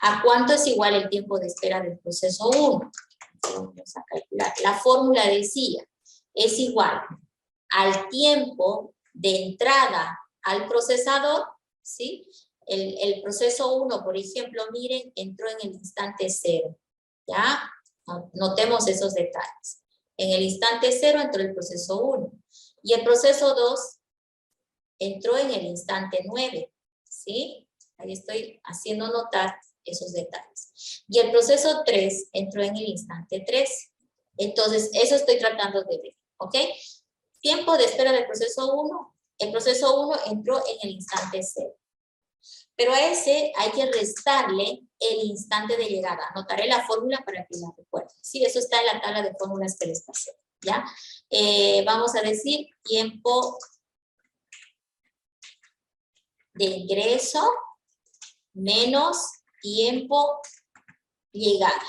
¿A cuánto es igual el tiempo de espera del proceso 1? Vamos a calcular. La fórmula decía, es igual al tiempo de entrada al procesador, ¿sí? El proceso 1, por ejemplo, miren, entró en el instante 0, ¿ya? Notemos esos detalles. En el instante 0 entró el proceso 1. Y el proceso 2 entró en el instante 9. ¿Sí? Ahí estoy haciendo notar esos detalles. Y el proceso 3 entró en el instante 3. Entonces, eso estoy tratando de ver. ¿Ok? Tiempo de espera del proceso 1. El proceso 1 entró en el instante 0. Pero a ese hay que restarle el instante de llegada. Anotaré la fórmula para que la recuerden. Sí, eso está en la tabla de fórmulas que les pasé, ¿ya? Vamos a decir tiempo de ingreso menos tiempo llegada.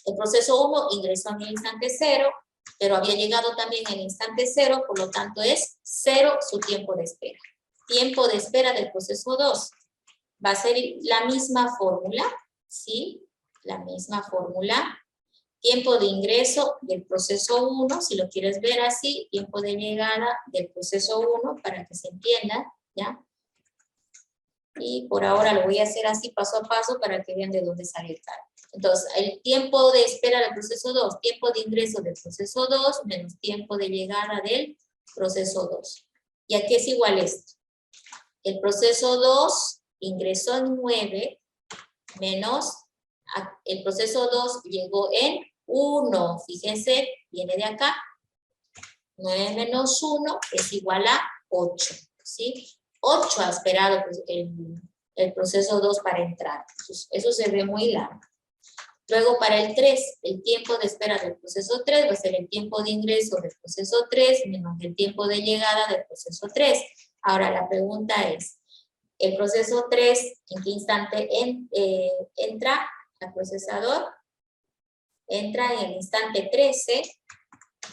El proceso 1 ingresó en el instante 0, pero había llegado también en el instante 0, por lo tanto es 0 su tiempo de espera. Tiempo de espera del proceso 2. Va a ser la misma fórmula, ¿sí? La misma fórmula. Tiempo de ingreso del proceso 1, si lo quieres ver así, tiempo de llegada del proceso 1, para que se entienda, ¿ya? Y por ahora lo voy a hacer así paso a paso para que vean de dónde sale el cálculo. Entonces, el tiempo de espera del proceso 2, tiempo de ingreso del proceso 2, menos tiempo de llegada del proceso 2. ¿Y a qué es igual esto? El proceso 2 ingresó en 9, menos el proceso 2 llegó en 1. Fíjense, viene de acá. 9 menos 1 es igual a 8. ¿Sí? 8 ha esperado pues, el proceso 2 para entrar. Entonces, eso se ve muy largo. Luego para el 3, el tiempo de espera del proceso 3 va a ser el tiempo de ingreso del proceso 3 menos el tiempo de llegada del proceso 3. Ahora la pregunta es, el proceso 3, ¿en qué instante entra al procesador? Entra en el instante 13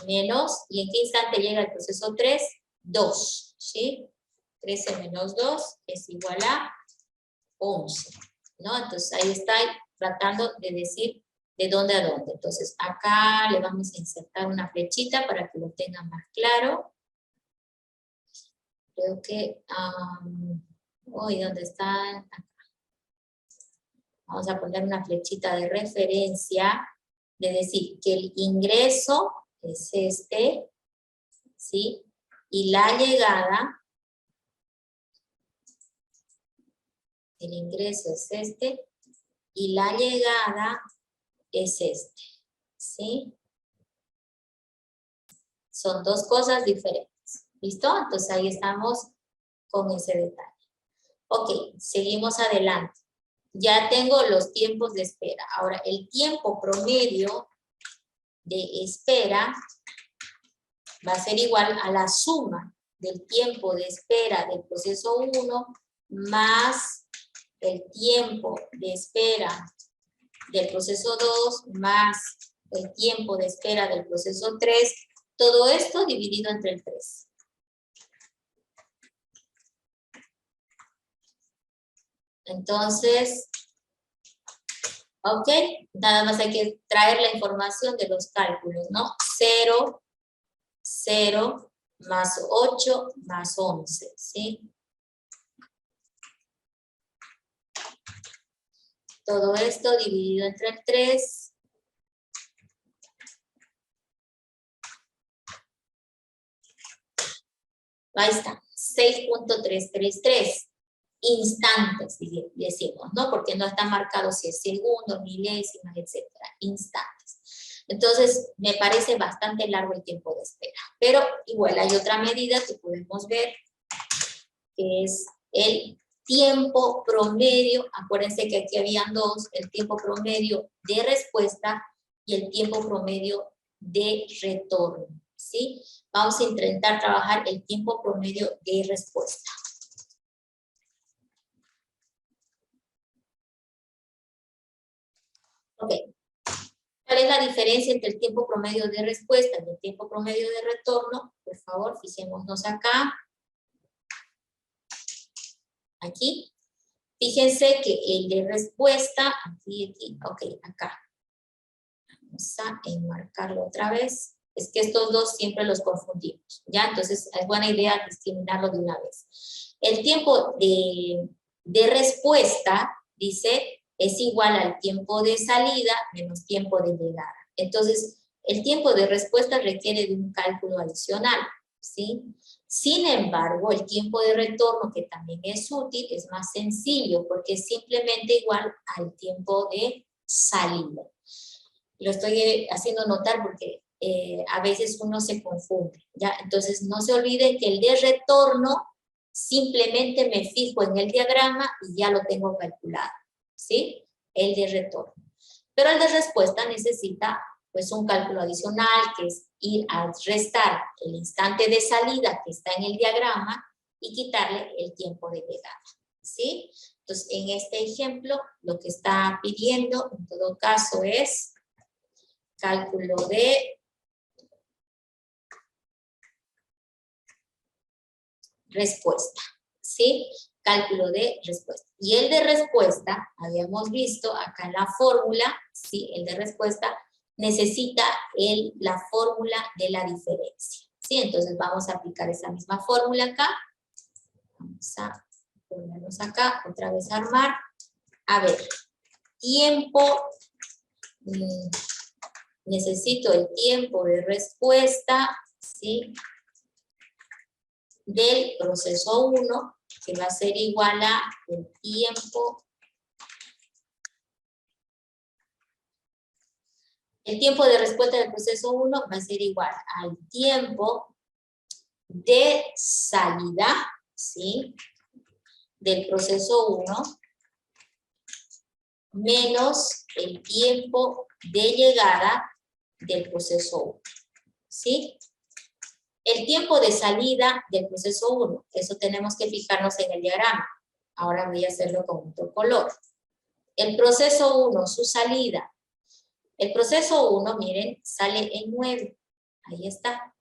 menos, ¿y en qué instante llega el proceso 3? 2, ¿sí? 13 menos 2 es igual a 11, ¿no? Entonces ahí está tratando de decir de dónde a dónde. Entonces acá le vamos a insertar una flechita para que lo tenga más claro. Creo que, ¿dónde está? Acá. Vamos a poner una flechita de referencia, de decir que el ingreso es este, ¿sí? Y la llegada, el ingreso es este, y la llegada es este, ¿sí? Son dos cosas diferentes, ¿listo? Entonces ahí estamos con ese detalle. Ok, seguimos adelante. Ya tengo los tiempos de espera. Ahora, el tiempo promedio de espera va a ser igual a la suma del tiempo de espera del proceso 1 más el tiempo de espera del proceso 2 más el tiempo de espera del proceso 3, todo esto dividido entre el 3. Entonces, ok, nada más hay que traer la información de los cálculos, ¿no? 0, 0, más 8, más 11, ¿sí? Todo esto dividido entre el 3. Ahí está, 6.333 instantes, decimos, ¿no? Porque no está marcado si es segundos, milésimas, etcétera, instantes. Entonces, me parece bastante largo el tiempo de espera. Pero igual hay otra medida que podemos ver, que es el tiempo promedio. Acuérdense que aquí habían dos, el tiempo promedio de respuesta y el tiempo promedio de retorno, ¿sí? Vamos a intentar trabajar el tiempo promedio de respuesta. Ok. ¿Cuál es la diferencia entre el tiempo promedio de respuesta y el tiempo promedio de retorno? Por favor, fijémonos acá. Aquí. Fíjense que el de respuesta, aquí, ok, acá. Vamos a enmarcarlo otra vez. Es que estos dos siempre los confundimos, ¿ya? Entonces es buena idea discriminarlo de una vez. El tiempo de respuesta, dice, es igual al tiempo de salida menos tiempo de llegada. Entonces, el tiempo de respuesta requiere de un cálculo adicional, ¿sí? Sin embargo, el tiempo de retorno, que también es útil, es más sencillo porque es simplemente igual al tiempo de salida. Lo estoy haciendo notar porque a veces uno se confunde, ¿ya? Entonces, no se olviden que el de retorno simplemente me fijo en el diagrama y ya lo tengo calculado, ¿sí? El de retorno. Pero el de respuesta necesita, pues, un cálculo adicional, que es ir a restar el instante de salida que está en el diagrama y quitarle el tiempo de llegada, ¿sí? Entonces, en este ejemplo, lo que está pidiendo, en todo caso, es cálculo de respuesta, ¿sí? Cálculo de respuesta. Y el de respuesta, habíamos visto acá en la fórmula, ¿sí? El de respuesta necesita la fórmula de la diferencia, ¿sí? Entonces vamos a aplicar esa misma fórmula acá. Vamos a ponernos acá, otra vez a armar. A ver, tiempo, necesito el tiempo de respuesta, ¿sí? Del proceso 1, que va a ser igual a el tiempo. El tiempo de respuesta del proceso 1 va a ser igual al tiempo de salida, ¿sí? Del proceso 1 menos el tiempo de llegada del proceso 1, ¿sí? El tiempo de salida del proceso 1, eso tenemos que fijarnos en el diagrama. Ahora voy a hacerlo con otro color. El proceso 1, su salida. El proceso 1, miren, sale en 9. Ahí está.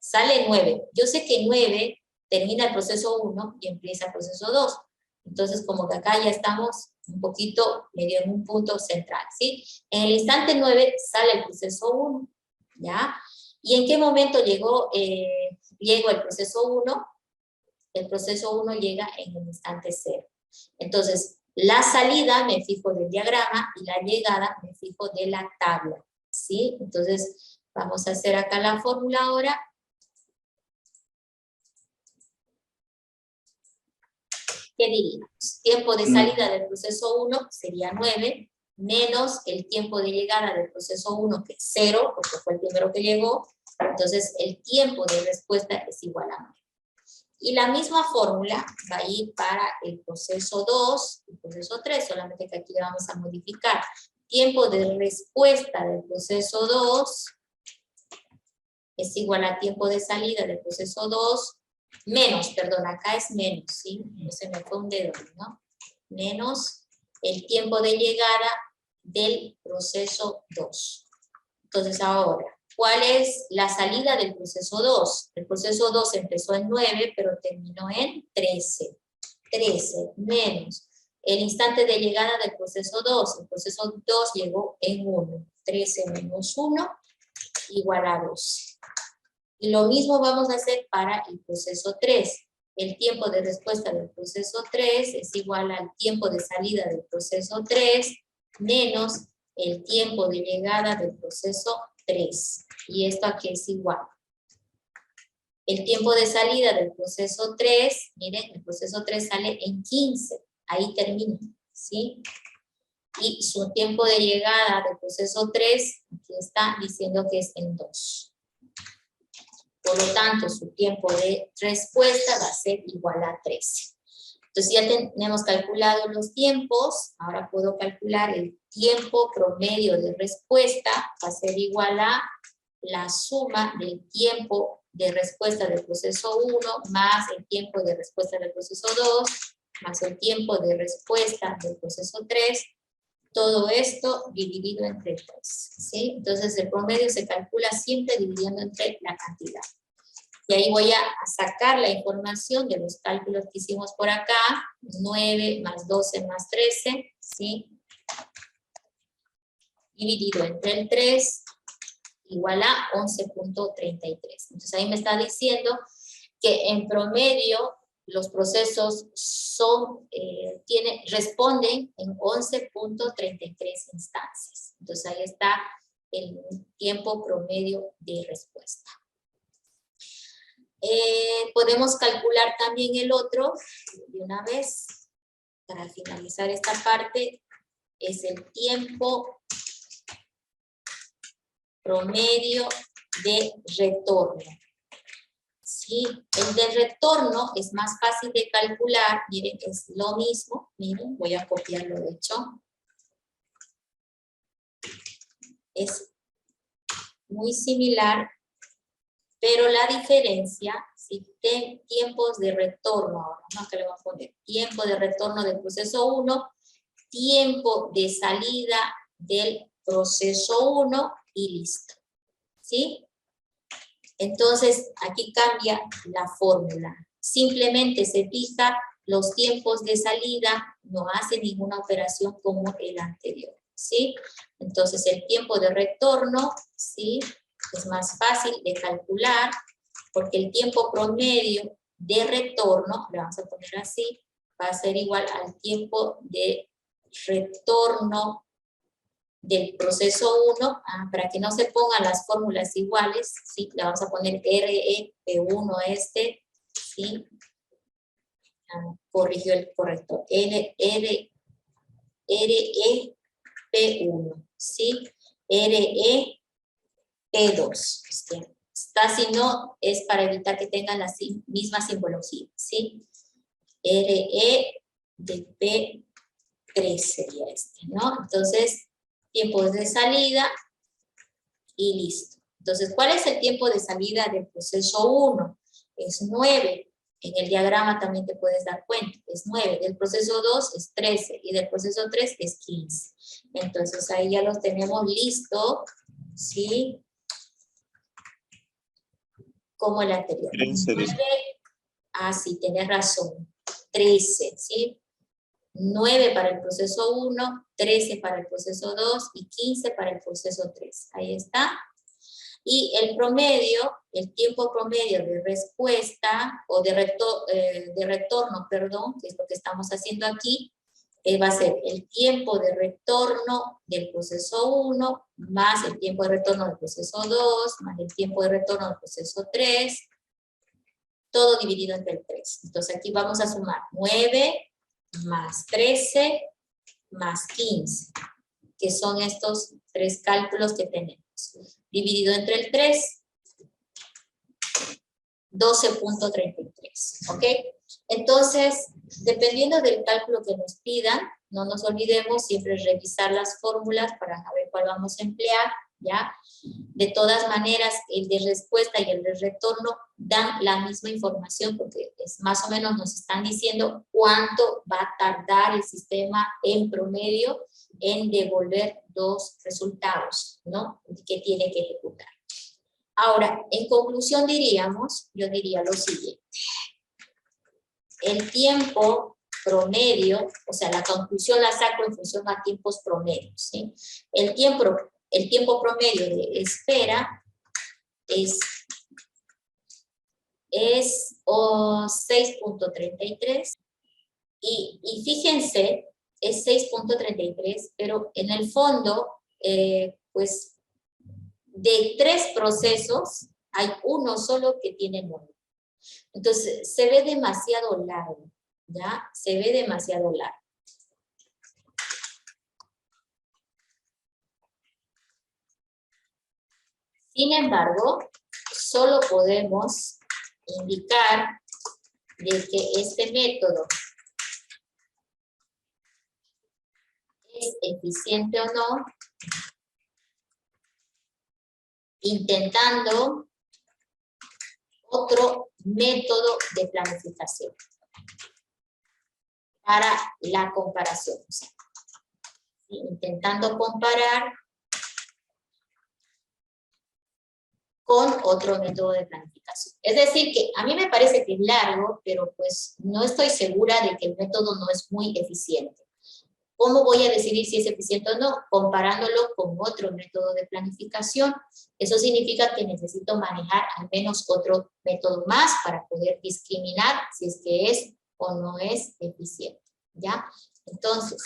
Sale en 9. Yo sé que en 9 termina el proceso 1 y empieza el proceso 2. Entonces, como que acá ya estamos un poquito medio en un punto central, ¿sí? En el instante 9 sale el proceso 1, ¿ya? ¿Y en qué momento llegó el proceso 1? El proceso 1 llega en el instante 0. Entonces, la salida me fijo del diagrama y la llegada me fijo de la tabla, ¿sí? Entonces, vamos a hacer acá la fórmula ahora. ¿Qué diríamos? Tiempo de salida del proceso 1 sería 9, menos el tiempo de llegada del proceso 1, que es 0, porque fue el primero que llegó. Entonces, el tiempo de respuesta es igual a 9. Y la misma fórmula va a ir para el proceso 2 y el proceso 3, solamente que aquí le vamos a modificar. Tiempo de respuesta del proceso 2 es igual a tiempo de salida del proceso 2, menos, perdón, acá es menos, ¿sí? No se me fue un dedo, ¿no? Menos el tiempo de llegada del proceso 2. Entonces ahora, ¿cuál es la salida del proceso 2? El proceso 2 empezó en 9, pero terminó en 13. 13 menos el instante de llegada del proceso 2. El proceso 2 llegó en 1. 13 menos 1 igual a 2. Y lo mismo vamos a hacer para el proceso 3. El tiempo de respuesta del proceso 3 es igual al tiempo de salida del proceso 3 menos el tiempo de llegada del proceso 3. Y esto aquí es igual. El tiempo de salida del proceso 3, miren, el proceso 3 sale en 15. Ahí termina, ¿sí? Y su tiempo de llegada del proceso 3, aquí está diciendo que es en 2. Por lo tanto, su tiempo de respuesta va a ser igual a 13. Entonces ya tenemos calculado los tiempos. Ahora puedo calcular el tiempo promedio de respuesta. Va a ser igual a la suma del tiempo de respuesta del proceso 1 más el tiempo de respuesta del proceso 2 más el tiempo de respuesta del proceso 3. Todo esto dividido entre 3, ¿sí? Entonces el promedio se calcula siempre dividiendo entre la cantidad. Y ahí voy a sacar la información de los cálculos que hicimos por acá. 9 más 12 más 13, ¿sí? Dividido entre el 3 igual a 11.33. Entonces ahí me está diciendo que en promedio los procesos responden en 11.33 instancias. Entonces ahí está el tiempo promedio de respuesta. Podemos calcular también el otro de una vez. Para finalizar esta parte, es el tiempo promedio de retorno. ¿Sí? El de retorno es más fácil de calcular. Miren, es lo mismo. Miren, voy a copiarlo de hecho. Es muy similar, pero la diferencia, si tiempos de retorno, ahora, ¿no? Que le voy a poner tiempo de retorno del proceso 1, tiempo de salida del proceso 1 y listo. ¿Sí? Entonces, aquí cambia la fórmula. Simplemente se fija los tiempos de salida, no hace ninguna operación como el anterior, ¿sí? Entonces, el tiempo de retorno, ¿sí? Es más fácil de calcular, porque el tiempo promedio de retorno, le vamos a poner así, va a ser igual al tiempo de retorno del proceso 1, para que no se pongan las fórmulas iguales, ¿sí? Le vamos a poner REP1 este, ¿sí? Corrigió el corrector, REP1, ¿sí? REP2, está, si no, es para evitar que tengan la misma simbología, ¿sí? RE de P 3 sería este, ¿no? Entonces, tiempos de salida y listo. Entonces, ¿cuál es el tiempo de salida del proceso 1? Es 9. En el diagrama también te puedes dar cuenta, es 9. Del proceso 2 es 13 y del proceso 3 es 15. Entonces, ahí ya los tenemos listo, ¿sí? Como el anterior.
15,
9, sí, tenés razón. 13, ¿sí? 9 para el proceso 1, 13 para el proceso 2 y 15 para el proceso 3. Ahí está. Y el promedio, el tiempo promedio de respuesta o de retorno, perdón, que es lo que estamos haciendo aquí, va a ser el tiempo de retorno del proceso 1 más el tiempo de retorno del proceso 2 más el tiempo de retorno del proceso 3, todo dividido entre el 3. Entonces aquí vamos a sumar 9 más 13 más 15, que son estos 3 cálculos que tenemos. Dividido entre el 3, 12.33, ¿ok? Entonces, dependiendo del cálculo que nos pidan, no nos olvidemos siempre revisar las fórmulas para saber cuál vamos a emplear, ¿ya? De todas maneras, el de respuesta y el de retorno dan la misma información porque es más o menos nos están diciendo cuánto va a tardar el sistema en promedio en devolver dos resultados, ¿no? Que tiene que ejecutar. Ahora, en conclusión yo diría lo siguiente. El tiempo promedio, o sea, la conclusión la saco en función a tiempos promedios, ¿sí? El tiempo promedio de espera es 6.33 y fíjense, es 6.33, pero en el fondo, pues, de 3 procesos, hay uno solo que tiene 9. Entonces, se ve demasiado largo, ¿ya? Se ve demasiado largo. Sin embargo, solo podemos indicar de que este método es eficiente o no, intentando otro método de planificación para la comparación. O sea, intentando comparar con otro método de planificación. Es decir, que a mí me parece que es largo, pero pues no estoy segura de que el método no es muy eficiente. ¿Cómo voy a decidir si es eficiente o no? Comparándolo con otro método de planificación. Eso significa que necesito manejar al menos otro método más para poder discriminar si es que es o no es eficiente, ¿ya? Entonces,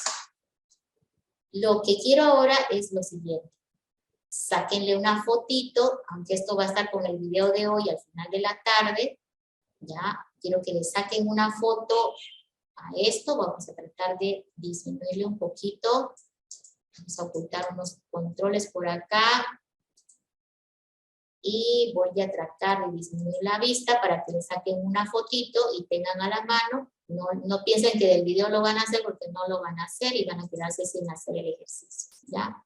lo que quiero ahora es lo siguiente. Sáquenle una fotito, aunque esto va a estar con el video de hoy al final de la tarde, ¿ya? Quiero que le saquen una foto a esto, vamos a tratar de disminuirle un poquito, vamos a ocultar unos controles por acá, y voy a tratar de disminuir la vista para que le saquen una fotito y tengan a la mano, no piensen que del video lo van a hacer porque no lo van a hacer y van a quedarse sin hacer el ejercicio, ¿ya?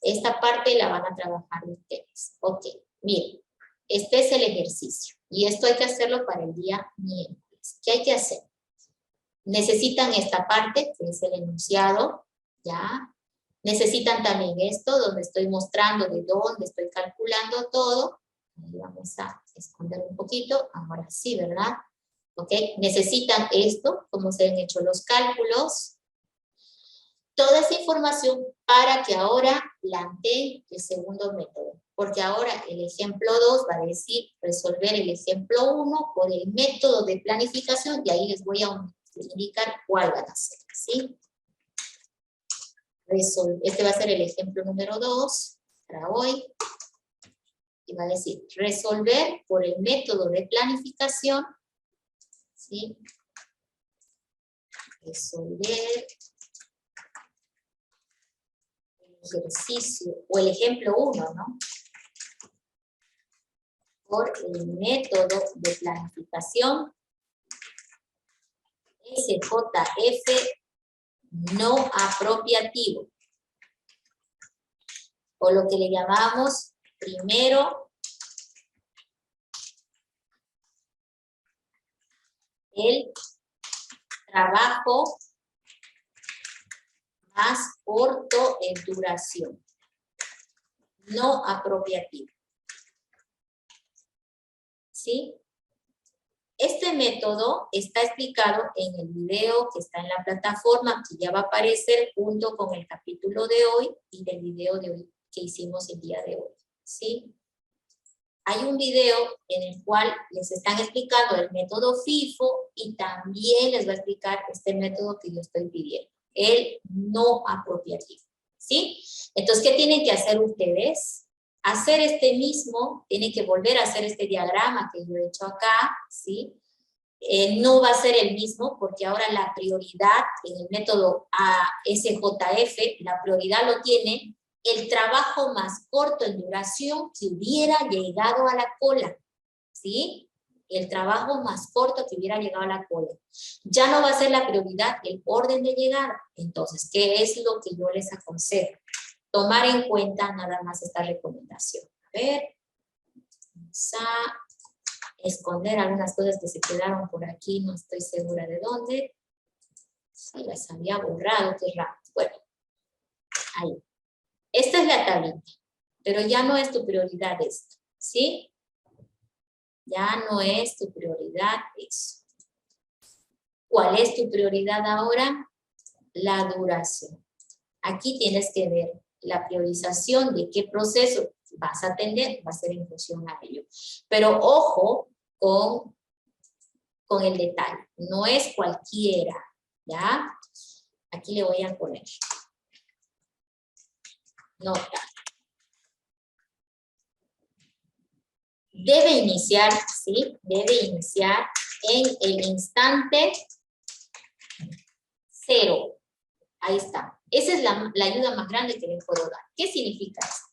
Esta parte la van a trabajar ustedes. Ok, miren, este es el ejercicio y esto hay que hacerlo para el día miércoles. ¿Qué hay que hacer? Necesitan esta parte, que es el enunciado, ¿ya? Necesitan también esto, donde estoy mostrando de dónde estoy calculando todo. Ahí vamos a esconder un poquito, ahora sí, ¿verdad? Ok, necesitan esto, cómo se han hecho los cálculos. Toda esa información para que ahora planteen el segundo método. Porque ahora el ejemplo 2 va a decir resolver el ejemplo 1 por el método de planificación y ahí les voy a indicar cuál van a hacer, ¿sí? Este va a ser el ejemplo número 2 para hoy. Y va a decir resolver por el método de planificación, ¿sí? Resolver el ejercicio, o el ejemplo 1, ¿no? Por el método de planificación SJF no apropiativo, o lo que le llamamos primero el trabajo más corto en duración, no apropiativo. ¿Sí? Este método está explicado en el video que está en la plataforma, que ya va a aparecer junto con el capítulo de hoy y del video de hoy que hicimos el día de hoy. ¿Sí? Hay un video en el cual les están explicando el método FIFO y también les va a explicar este método que yo estoy pidiendo, el no apropiativo. ¿Sí? Entonces, ¿qué tienen que hacer ustedes? Hacer este mismo, tienen que volver a hacer este diagrama que yo he hecho acá, ¿sí? No va a ser el mismo porque ahora la prioridad en el método ASJF, la prioridad lo tiene el trabajo más corto en duración que hubiera llegado a la cola, ¿sí? El trabajo más corto que hubiera llegado a la cola. Ya no va a ser la prioridad el orden de llegada. Entonces, ¿qué es lo que yo les aconsejo? Tomar en cuenta nada más esta recomendación. A ver, vamos a esconder algunas cosas que se quedaron por aquí, no estoy segura de dónde. Sí, las había borrado, qué raro. Bueno, ahí. Esta es la tablita, pero ya no es tu prioridad esto, ¿sí? Ya no es tu prioridad eso. ¿Cuál es tu prioridad ahora? La duración. Aquí tienes que ver la priorización de qué proceso vas a atender, va a ser en función a ello. Pero ojo con el detalle, no es cualquiera, ¿ya? Aquí le voy a poner nota. Debe iniciar, ¿sí? Debe iniciar en el instante 0. Ahí está. Esa es la ayuda más grande que le puedo dar. ¿Qué significa esto?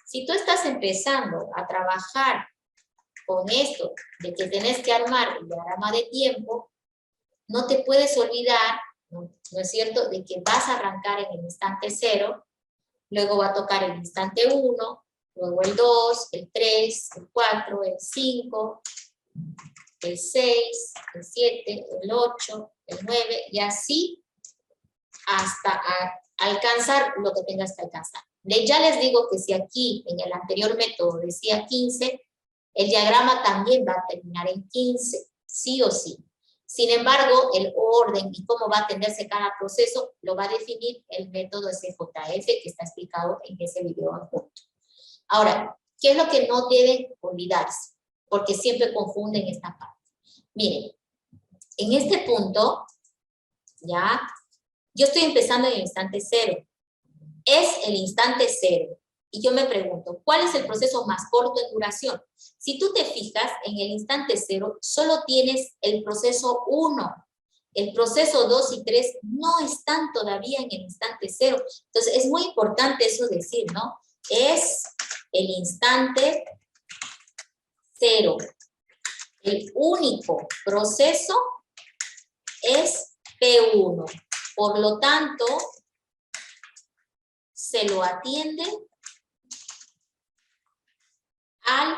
Si tú estás empezando a trabajar con esto de que tenés que armar el diagrama de tiempo, no te puedes olvidar, ¿no es cierto?, de que vas a arrancar en el instante 0, luego va a tocar el instante 1, luego el 2, el 3, el 4, el 5, el 6, el 7, el 8, el 9, y así hasta alcanzar lo que tengas que alcanzar. Ya les digo que si aquí en el anterior método decía 15, el diagrama también va a terminar en 15, sí o sí. Sin embargo, el orden y cómo va a atenderse cada proceso lo va a definir el método SJF que está explicado en ese video adjunto. Ahora, ¿qué es lo que no deben olvidarse? Porque siempre confunden esta parte. Miren, en este punto, ya, yo estoy empezando en el instante 0. Es el instante 0. Y yo me pregunto, ¿cuál es el proceso más corto en duración? Si tú te fijas, en el instante 0 solo tienes el proceso 1. El proceso 2 y 3 no están todavía en el instante 0. Entonces, es muy importante eso decir, ¿no? Es el instante 0. El único proceso es P1. Por lo tanto, se lo atiende al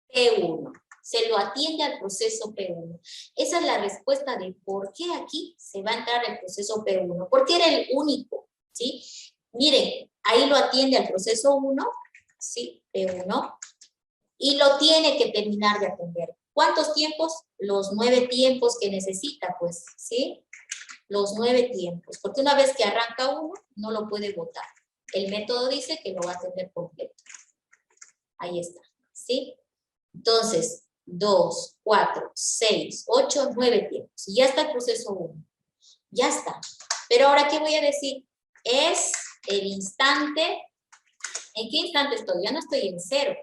P1. Se lo atiende al proceso P1. Esa es la respuesta de por qué aquí se va a entrar el proceso P1. Porque era el único, ¿sí? Miren, ahí lo atiende al proceso 1, ¿sí? P1. Y lo tiene que terminar de atender. ¿Cuántos tiempos? Los 9 tiempos que necesita, pues, ¿sí? Los 9 tiempos. Porque una vez que arranca uno, no lo puede botar. El método dice que lo va a atender completo. Ahí está, ¿sí? Entonces, 2, 4, 6, 8, 9 tiempos. Y ya está el proceso 1. Ya está. Pero ahora, ¿qué voy a decir? Es el instante. ¿En qué instante estoy? Ya no estoy en 0.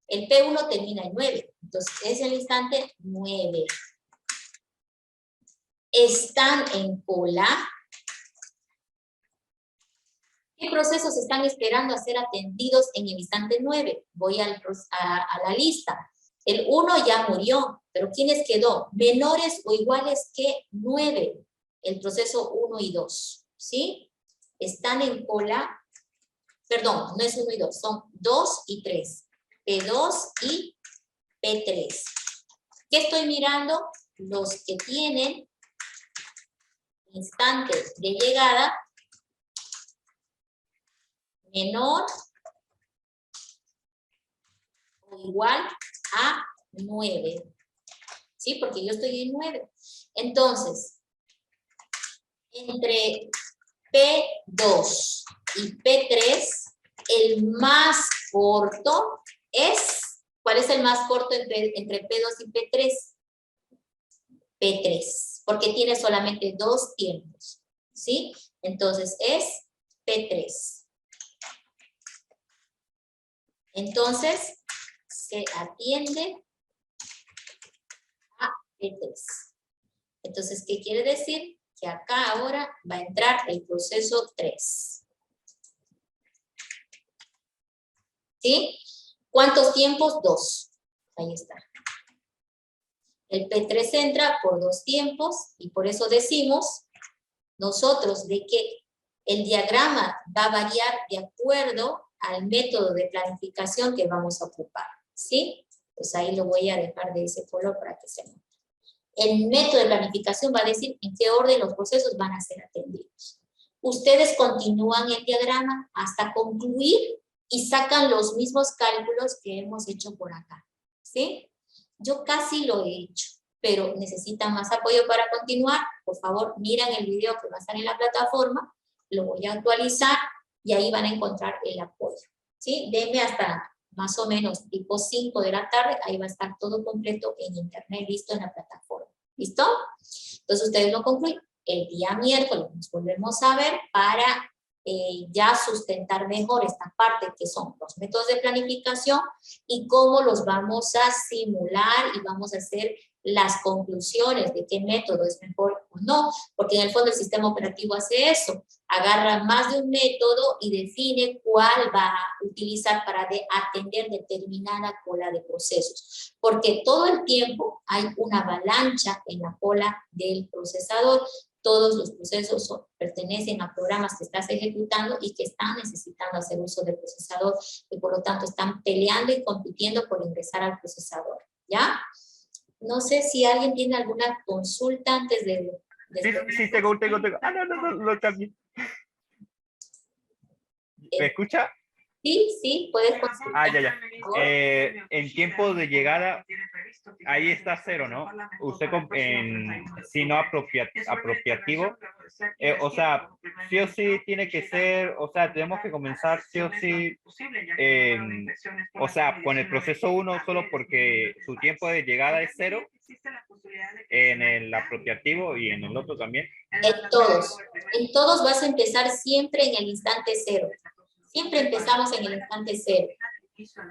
El P1 termina en 9. Entonces, es el instante 9. Están en cola. ¿Qué procesos están esperando a ser atendidos en el instante 9? Voy a la lista. El 1 ya murió, pero ¿quiénes quedó? Menores o iguales que 9. el proceso 1 y 2, ¿sí? Están en cola, perdón, no es 1 y 2, son 2 y 3, P2 y P3. ¿Qué estoy mirando? Los que tienen instante de llegada menor o igual a 9. ¿Sí? Porque yo estoy en 9. Entonces, entre P2 y P3, el más corto es, ¿cuál es el más corto entre P2 y P3? P3, porque tiene solamente 2 tiempos, ¿sí? Entonces es P3. Entonces, se atiende a P3. Entonces, ¿qué quiere decir? Que acá ahora va a entrar el proceso 3. ¿Sí? ¿Cuántos tiempos? 2. Ahí está. El P3 entra por 2 tiempos y por eso decimos nosotros de que el diagrama va a variar de acuerdo al método de planificación que vamos a ocupar. ¿Sí? Pues ahí lo voy a dejar de ese color para que se note. El método de planificación va a decir en qué orden los procesos van a ser atendidos. Ustedes continúan el diagrama hasta concluir y sacan los mismos cálculos que hemos hecho por acá. ¿Sí? Yo casi lo he hecho, pero necesitan más apoyo para continuar. Por favor, miren el video que va a estar en la plataforma, lo voy a actualizar y ahí van a encontrar el apoyo. ¿Sí? Denme hasta más o menos tipo 5 de la tarde, ahí va a estar todo completo en internet, listo en la plataforma. ¿Listo? Entonces ustedes lo concluyen. El día miércoles nos volvemos a ver para ya sustentar mejor esta parte que son los métodos de planificación y cómo los vamos a simular y vamos a hacer las conclusiones de qué método es mejor o no, porque en el fondo el sistema operativo hace eso, agarra más de un método y define cuál va a utilizar para atender determinada cola de procesos, porque todo el tiempo hay una avalancha en la cola del procesador. Todos los procesos pertenecen a programas que estás ejecutando y que están necesitando hacer uso del procesador y por lo tanto están peleando y compitiendo por ingresar al procesador, ¿ya? No sé si alguien tiene alguna consulta antes de
sí, tengo. Ah, no, lo cambié. ¿Me escucha?
Sí, puedes consultar.
Ya. En tiempo de llegada, ahí está 0, ¿no? Usted, si no apropiativo, o sea, sí o sí tiene que ser, o sea, tenemos que comenzar sí o sí, o sea, con el proceso 1 solo porque su tiempo de llegada es 0, en el apropiativo y en el otro también.
En todos vas a empezar siempre en el instante 0. Siempre empezamos en el instante 0.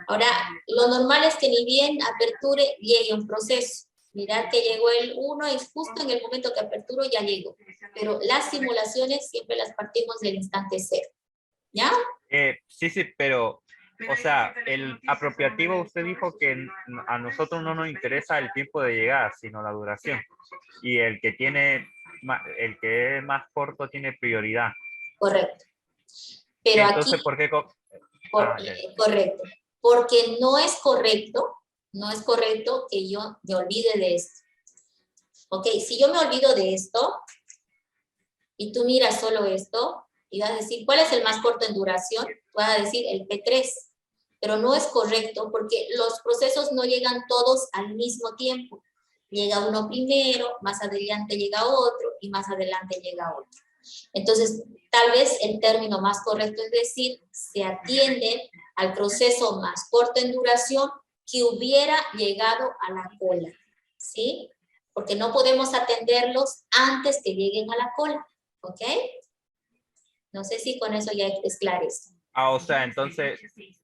Ahora, lo normal es que ni bien aperture, llegue un proceso. Mirad que llegó el 1 y justo en el momento que aperturo ya llegó. Pero las simulaciones siempre las partimos del instante 0. ¿Ya?
Sí, pero, o sea, el apropiativo usted dijo que a nosotros no nos interesa el tiempo de llegada, sino la duración. Y el que es más corto tiene prioridad.
Correcto. Pero
entonces,
aquí,
¿por qué?
correcto. Porque no es correcto que yo me olvide de esto. Ok, si yo me olvido de esto y tú miras solo esto y vas a decir, ¿cuál es el más corto en duración? Vas a decir el P3, pero no es correcto porque los procesos no llegan todos al mismo tiempo. Llega uno primero, más adelante llega otro y más adelante llega otro. Entonces, tal vez el término más correcto es decir, se atiende al proceso más corto en duración que hubiera llegado a la cola, ¿sí? Porque no podemos atenderlos antes que lleguen a la cola, ¿ok? No sé si con eso ya es claro esto.
O sea, entonces,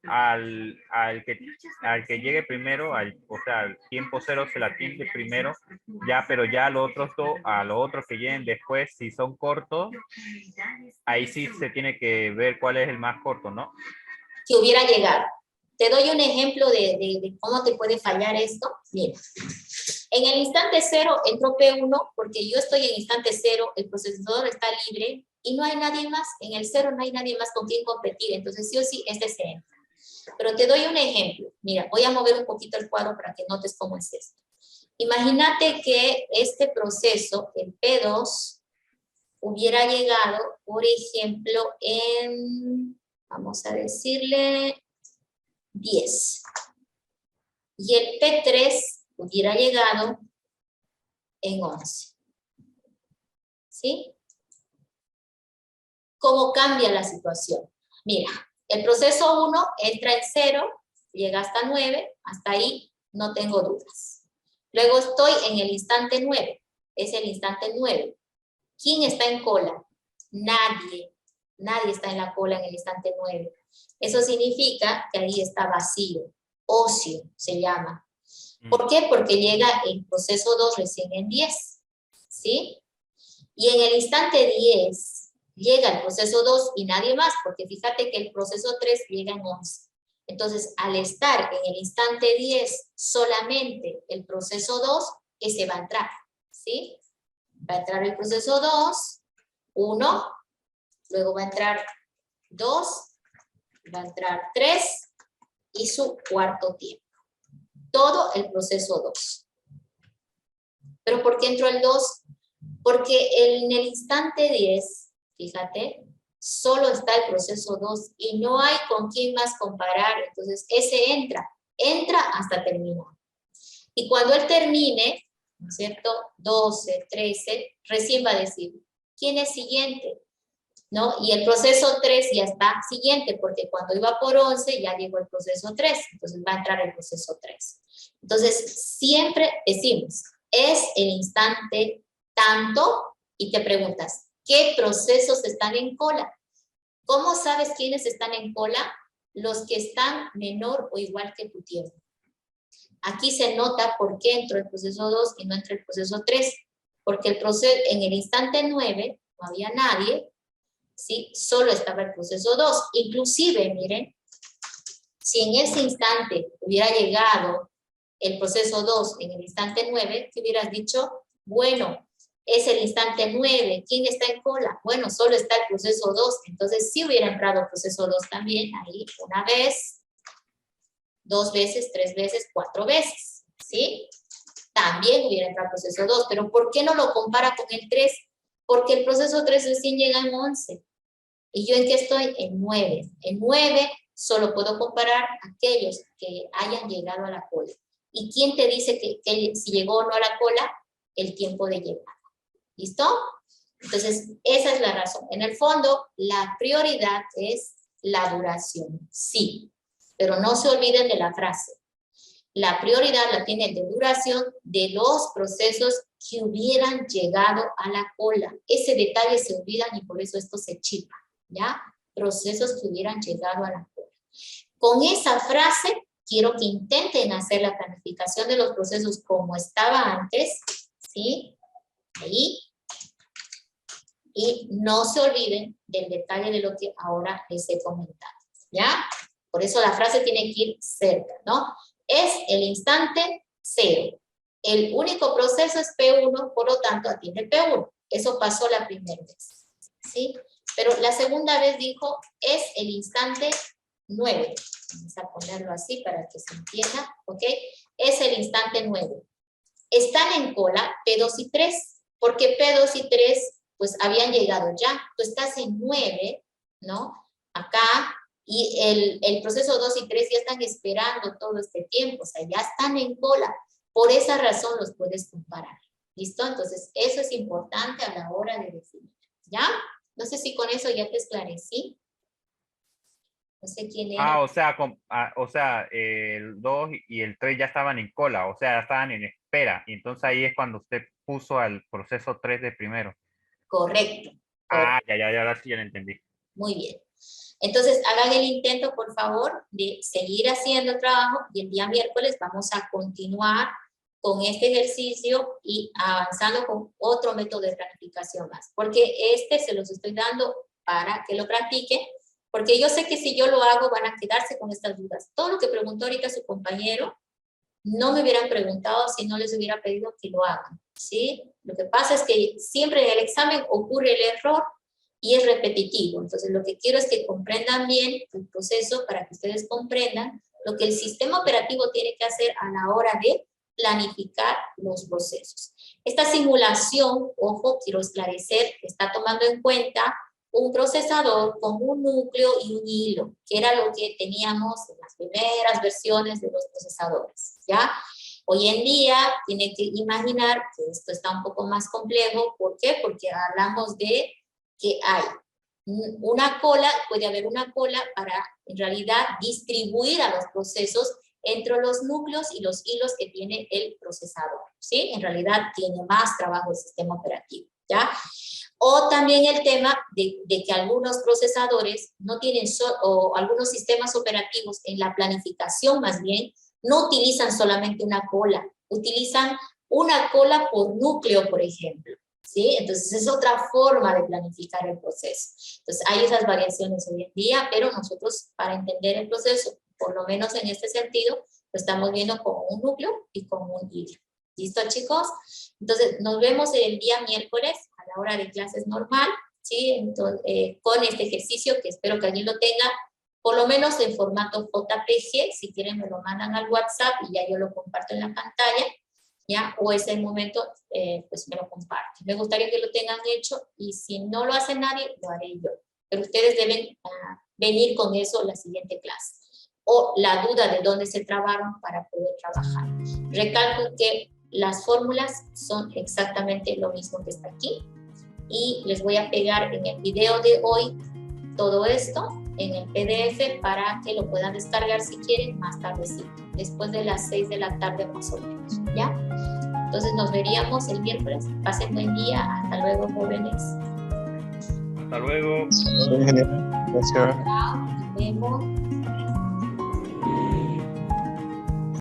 al que llegue primero, o sea, al tiempo 0 se la atiende primero, ya, pero ya a los otros que lleguen después, si son cortos, ahí sí se tiene que ver cuál es el más corto, ¿no?
Que hubiera llegado. Te doy un ejemplo de cómo te puede fallar esto. Mira, En el instante 0 entró P1 porque yo estoy en instante 0, el procesador está libre y no hay nadie más. En el 0 no hay nadie más con quien competir. Entonces sí o sí este se entra. Pero te doy un ejemplo. Mira, voy a mover un poquito el cuadro para que notes cómo es esto. Imagínate que este proceso, el P2, hubiera llegado, por ejemplo, en, vamos a decirle, 10. Y el P3 hubiera llegado en 11. ¿Sí? ¿Cómo cambia la situación? Mira, el proceso 1 entra en 0, llega hasta 9, hasta ahí no tengo dudas. Luego estoy en el instante 9, es el instante 9. ¿Quién está en cola? Nadie. Nadie está en la cola en el instante 9. Eso significa que ahí está vacío, ocio se llama. ¿Por qué? Porque llega el proceso 2 recién en 10, ¿sí? Y en el instante 10 llega el proceso 2 y nadie más, porque fíjate que el proceso 3 llega en 11. Entonces, al estar en el instante 10 solamente el proceso 2, ese va a entrar, ¿sí? Va a entrar el proceso 2, 1, luego va a entrar 2, va a entrar 3 y su cuarto tiempo. Todo el proceso 2. ¿Pero por qué entró el 2? Porque en el instante 10, fíjate, solo está el proceso 2 y no hay con quién más comparar. Entonces, ese entra hasta terminar. Y cuando él termine, ¿no es cierto? 12, 13, recién va a decir, ¿quién es siguiente? ¿No? Y el proceso 3 ya está siguiente, porque cuando iba por 11 ya llegó el proceso 3, entonces va a entrar el proceso 3. Entonces, siempre decimos, es el instante tanto, y te preguntas, ¿qué procesos están en cola? ¿Cómo sabes quiénes están en cola? Los que están menor o igual que tu tiempo. Aquí se nota por qué entró el proceso 2 y no entró el proceso 3, porque el proceso, en el instante 9 no había nadie, ¿sí? Solo estaba el proceso 2. Inclusive, miren, si en ese instante hubiera llegado el proceso 2 en el instante 9, ¿qué hubieras dicho? Bueno, es el instante 9. ¿Quién está en cola? Bueno, solo está el proceso 2. Entonces, sí hubiera entrado el proceso 2 también, ahí, una vez, 2 veces, 3 veces, 4 veces, ¿sí? También hubiera entrado el proceso 2, pero ¿por qué no lo compara con el 3? Porque el proceso 3 recién llega en 11. ¿Y yo en qué estoy? En 9. En 9 solo puedo comparar aquellos que hayan llegado a la cola. ¿Y quién te dice que si llegó o no a la cola? El tiempo de llegada. ¿Listo? Entonces, esa es la razón. En el fondo, la prioridad es la duración. Sí, pero no se olviden de la frase. La prioridad la tiene de duración de los procesos que hubieran llegado a la cola. Ese detalle se olvidan y por eso esto se chipa, ¿ya? Procesos que hubieran llegado a la cola. Con esa frase, quiero que intenten hacer la planificación de los procesos como estaba antes, ¿sí? Ahí. Y no se olviden del detalle de lo que ahora les he comentado, ¿ya? Por eso la frase tiene que ir cerca, ¿no? Es el instante 0. El único proceso es P1, por lo tanto atiende P1. Eso pasó la primera vez, ¿sí? Pero la segunda vez dijo, es el instante 9. Vamos a ponerlo así para que se entienda, ¿ok? Es el instante 9. Están en cola P2 y 3, porque P2 y 3 pues habían llegado ya. Tú estás en 9, ¿no? Acá, y el proceso 2 y 3 ya están esperando todo este tiempo, o sea, ya están en cola. Por esa razón los puedes comparar. ¿Listo? Entonces, eso es importante a la hora de definir. ¿Ya? No sé si con eso ya te esclarecí. No sé quién era.
O sea, el 2 y el 3 ya estaban en cola, o sea, ya estaban en espera. Y entonces ahí es cuando usted puso al proceso 3 de primero.
Correcto.
Ya, ahora sí ya lo entendí.
Muy bien. Entonces, hagan el intento, por favor, de seguir haciendo el trabajo y el día miércoles vamos a continuar con este ejercicio y avanzando con otro método de planificación más. Porque este se los estoy dando para que lo practiquen, porque yo sé que si yo lo hago van a quedarse con estas dudas. Todo lo que preguntó ahorita su compañero, no me hubieran preguntado si no les hubiera pedido que lo hagan, ¿sí? Lo que pasa es que siempre en el examen ocurre el error y es repetitivo. Entonces, lo que quiero es que comprendan bien el proceso para que ustedes comprendan lo que el sistema operativo tiene que hacer a la hora de planificar los procesos. Esta simulación, ojo, quiero esclarecer, está tomando en cuenta un procesador con un núcleo y un hilo, que era lo que teníamos en las primeras versiones de los procesadores, ¿ya? Hoy en día, tienen que imaginar que esto está un poco más complejo. ¿Por qué? Porque hablamos de que hay una cola, puede haber una cola para, en realidad, distribuir a los procesos entre los núcleos y los hilos que tiene el procesador, ¿sí? En realidad, tiene más trabajo el sistema operativo, ¿ya? O también el tema de que algunos procesadores no tienen, o algunos sistemas operativos en la planificación más bien, no utilizan solamente una cola, utilizan una cola por núcleo, por ejemplo, ¿sí? Entonces es otra forma de planificar el proceso. Entonces hay esas variaciones hoy en día, pero nosotros para entender el proceso, por lo menos en este sentido, lo estamos viendo con un núcleo y con un hilo. ¿Listo, chicos? Entonces, nos vemos el día miércoles a la hora de clases normal, ¿sí? Entonces, con este ejercicio que espero que alguien lo tenga, por lo menos en formato JPG, si quieren me lo mandan al WhatsApp y ya yo lo comparto en la pantalla, ¿ya? O ese momento, pues me lo comparten. Me gustaría que lo tengan hecho y si no lo hace nadie, lo haré yo. Pero ustedes deben venir con eso la siguiente clase. O la duda de dónde se trabaron para poder trabajar. Recalco que las fórmulas son exactamente lo mismo que está aquí y les voy a pegar en el video de hoy todo esto en el PDF para que lo puedan descargar si quieren más tardecito, después de las 6 de la tarde más o menos, ¿ya? Entonces nos veríamos el miércoles. Pasen buen día. Hasta luego, jóvenes.
Hasta luego.
Gracias.
Chao, nos vemos.